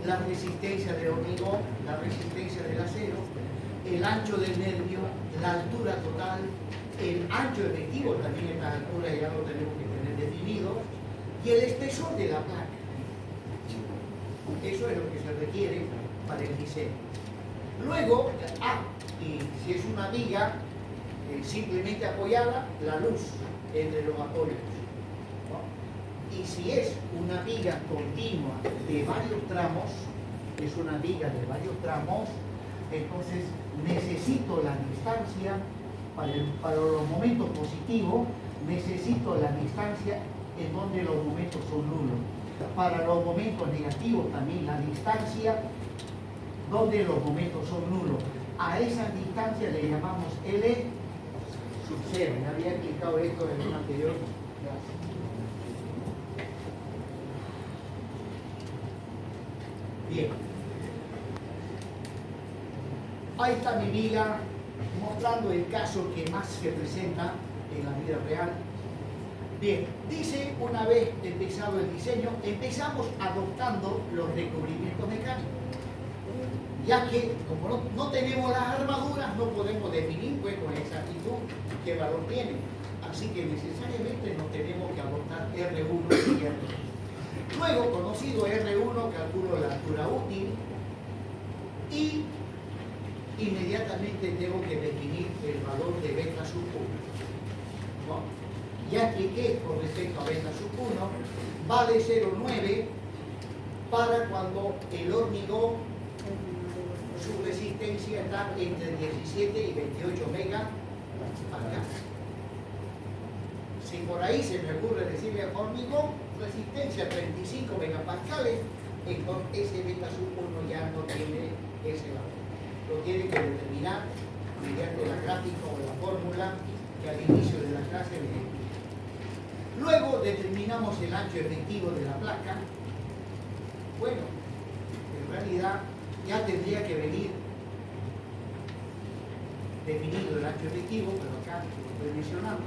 la resistencia del hormigón, la resistencia del acero, el ancho del nervio, la altura total, el ancho efectivo, también a esta altura ya lo tenemos que tener definido, y el espesor de la placa. Eso es lo que se requiere para el diseño. Luego, y si es una viga simplemente apoyada, la luz entre los apoyos, ¿no? Y si es una viga continua de varios tramos, es una viga de varios tramos, entonces necesito la distancia para los momentos positivos, necesito la distancia en donde los momentos son nulos. Para los momentos negativos también la distancia donde los momentos son nulos. A esa distancia le llamamos L sub 0. Ya había explicado esto en un anterior clase. Bien. Ahí está mi viga mostrando el caso que más se presenta en la vida real. Bien, dice, una vez empezado el diseño, empezamos adoptando los recubrimientos mecánicos, ya que como no tenemos las armaduras, no podemos definir pues con exactitud qué valor tienen, así que necesariamente nos tenemos que adoptar R1 y R2. Luego, conocido R1, calculo la altura útil y inmediatamente tengo que definir el valor de beta sub 1, ¿no? Ya expliqué con respecto a beta sub 1, vale 0,9 para cuando el hormigón, su resistencia está entre 17 y 28 megas acá. Si por ahí se me ocurre decirle hormigón, resistencia 35 megapascales, entonces ese beta sub 1 ya no tiene ese valor. Lo tiene que determinar mediante la gráfica o la fórmula que al inicio de la clase le expliqué. Luego determinamos el ancho efectivo de la placa. Bueno, en realidad ya tendría que venir definido el ancho efectivo, pero acá lo estoy mencionando.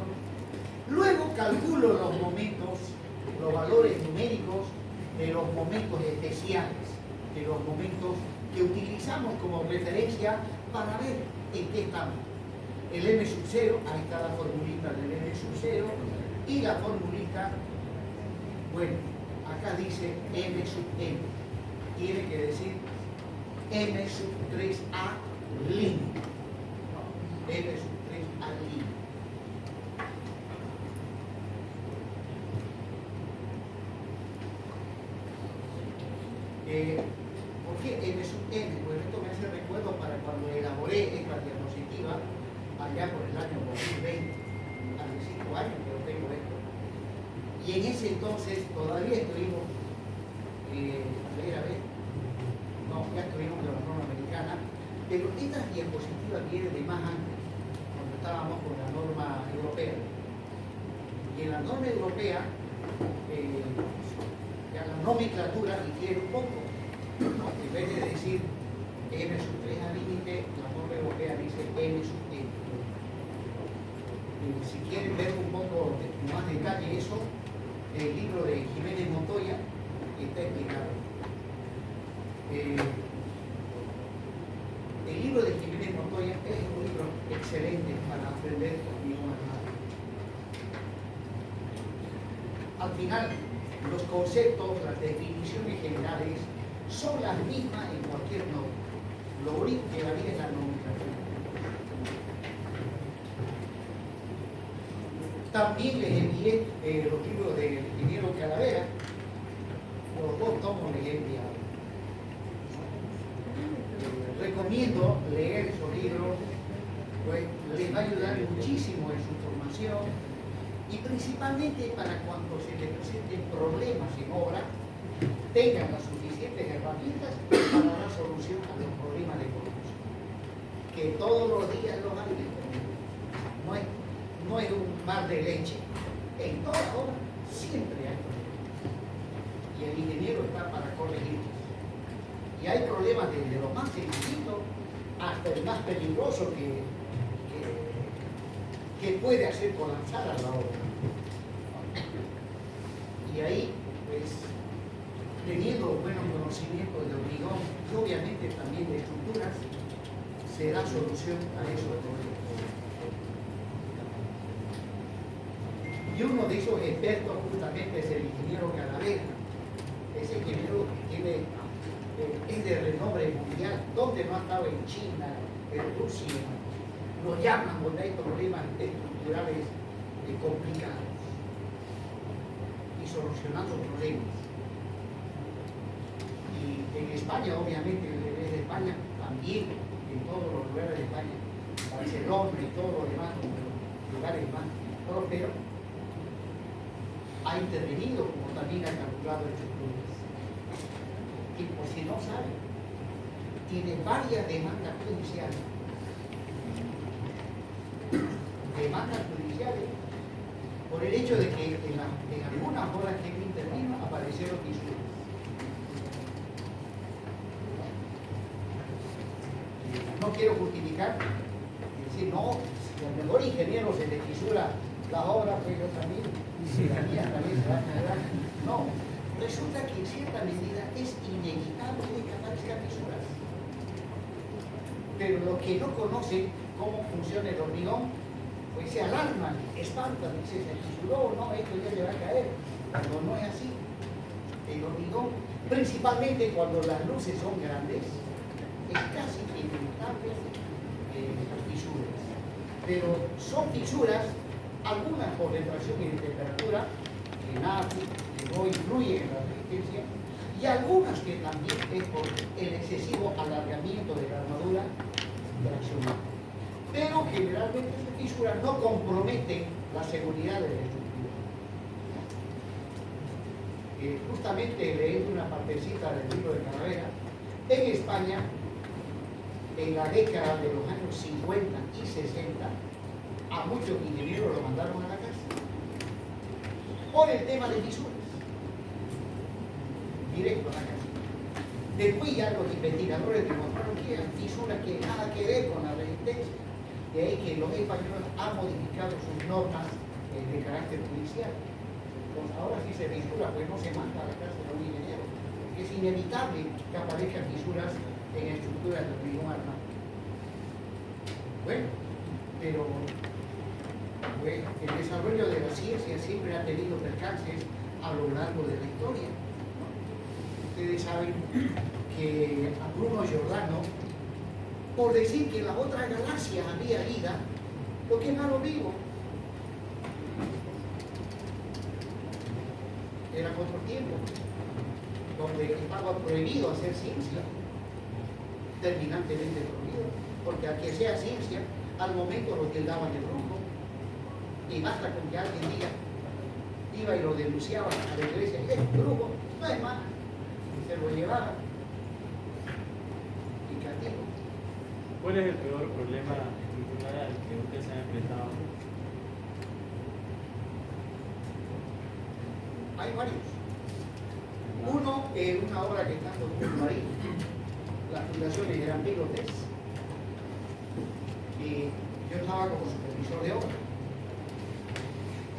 Luego calculo los momentos, los valores numéricos de los momentos especiales, de los momentos que utilizamos como referencia para ver en qué estamos. El M sub 0, ahí está la formulita del M sub 0, y la formulita, bueno, acá dice M sub M, tiene que decir M sub 3A línea, ¿no? M sub 3A línea. ¿Por qué M sub M? Pues esto me hace recuerdo para cuando elaboré esta diapositiva allá por el año 2020, hace 5 años que lo tengo esto. Y en ese entonces todavía estuvimos, ya estuvimos con la norma americana, pero esta diapositiva viene de más antes, cuando estábamos con la norma europea. Y en la norma europea, ya la nomenclatura difiere un poco, ¿no? En vez de decir M sub 3 al límite, la norma europea dice M sub M. Si quieren ver un poco más detalle eso, el libro de Jiménez Montoya está explicado. El libro de Jiménez Montoya es un libro excelente para aprender hormigón armado. Al final, los conceptos, las definiciones generales son las mismas en cualquier norma. Lo único que varía es la nomenclatura. También les envié los libros del ingeniero Calavera, los 2 tomos les he enviado. Recomiendo leer esos libros, pues les va a ayudar muchísimo en su formación y principalmente para cuando se les presenten problemas en obra, tengan las suficientes herramientas para dar solución a los problemas de construcción. Que todos los días los hay, no es un mar de leche. En toda obra siempre hay problemas. Y el ingeniero está para corregirlos. Y hay problemas desde lo más sencillo hasta el más peligroso que puede hacer colapsar a la obra. Y ahí, pues, teniendo buenos conocimientos de hormigón y obviamente también de estructuras, se da solución a esos problemas. Y uno de esos expertos justamente es el ingeniero Calavera. Ese ingeniero tiene, es de renombre mundial. ¿Dónde no ha estado? En China, en Rusia? Lo llaman cuando hay problemas estructurales complicados y solucionando problemas. Y en España, obviamente, desde España también, en todos los lugares de España, Barcelona y todo lo demás, los lugares más prósperos, ha intervenido, como también ha calculado estructuras. Y por si no saben, tiene varias demandas judiciales. Por el hecho de que en algunas horas que él intervino aparecieron fisuras. No quiero justificar, decir, no, si al mejor ingeniero se le fisura las obras, pues yo también, si la mía también se va a caer. No, resulta que en cierta medida es inevitable que aparezcan fisuras. Pero los que no conocen cómo funciona el hormigón, pues se alarman, espantan, dicen, se fisuró, no, esto ya le va a caer. Cuando no es así. El hormigón, principalmente cuando las luces son grandes, es casi inevitable las fisuras. Pero son fisuras, algunas por retracción y de temperatura, que no influyen en la resistencia, y algunas que también es por el excesivo alargamiento de la armadura traccionada. Pero generalmente esas fisuras no comprometen la seguridad de la estructura. Justamente leyendo una partecita del libro de Calavera, en España, en la década de los años 50 y 60, a muchos ingenieros lo mandaron a la cárcel por el tema de fisuras. Directo a la cárcel. Después ya los investigadores demostraron que eran fisuras que nada que ver con la resistencia. De ahí que los españoles han modificado sus normas de carácter judicial. Pues ahora si se fisura, pues no se manda a la cárcel a un ingeniero. Es inevitable que aparezcan fisuras en estructuras de hormigón armado. Bueno, pero pues, el desarrollo de la ciencia siempre ha tenido percances a lo largo de la historia. Ustedes saben que a Bruno Giordano, por decir que en las otras galaxias había vida, lo quemaron vivo. Eran otros tiempos, donde estaba prohibido hacer ciencia, terminantemente prohibido, porque al que sea ciencia, al momento lo tildaban de brujo, y basta con que alguien diga, iba y lo denunciaba a la iglesia, es brujo, no es más, y se lo llevaban, y castigo. ¿Cuál es el peor problema estructural al que ustedes se han enfrentado? Hay varios. Uno, una obra que está en París, las fundaciones eran pilotes, y yo estaba como supervisor de obra.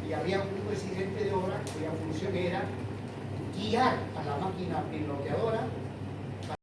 Y había un presidente de obra cuya función era guiar a la máquina piloteadora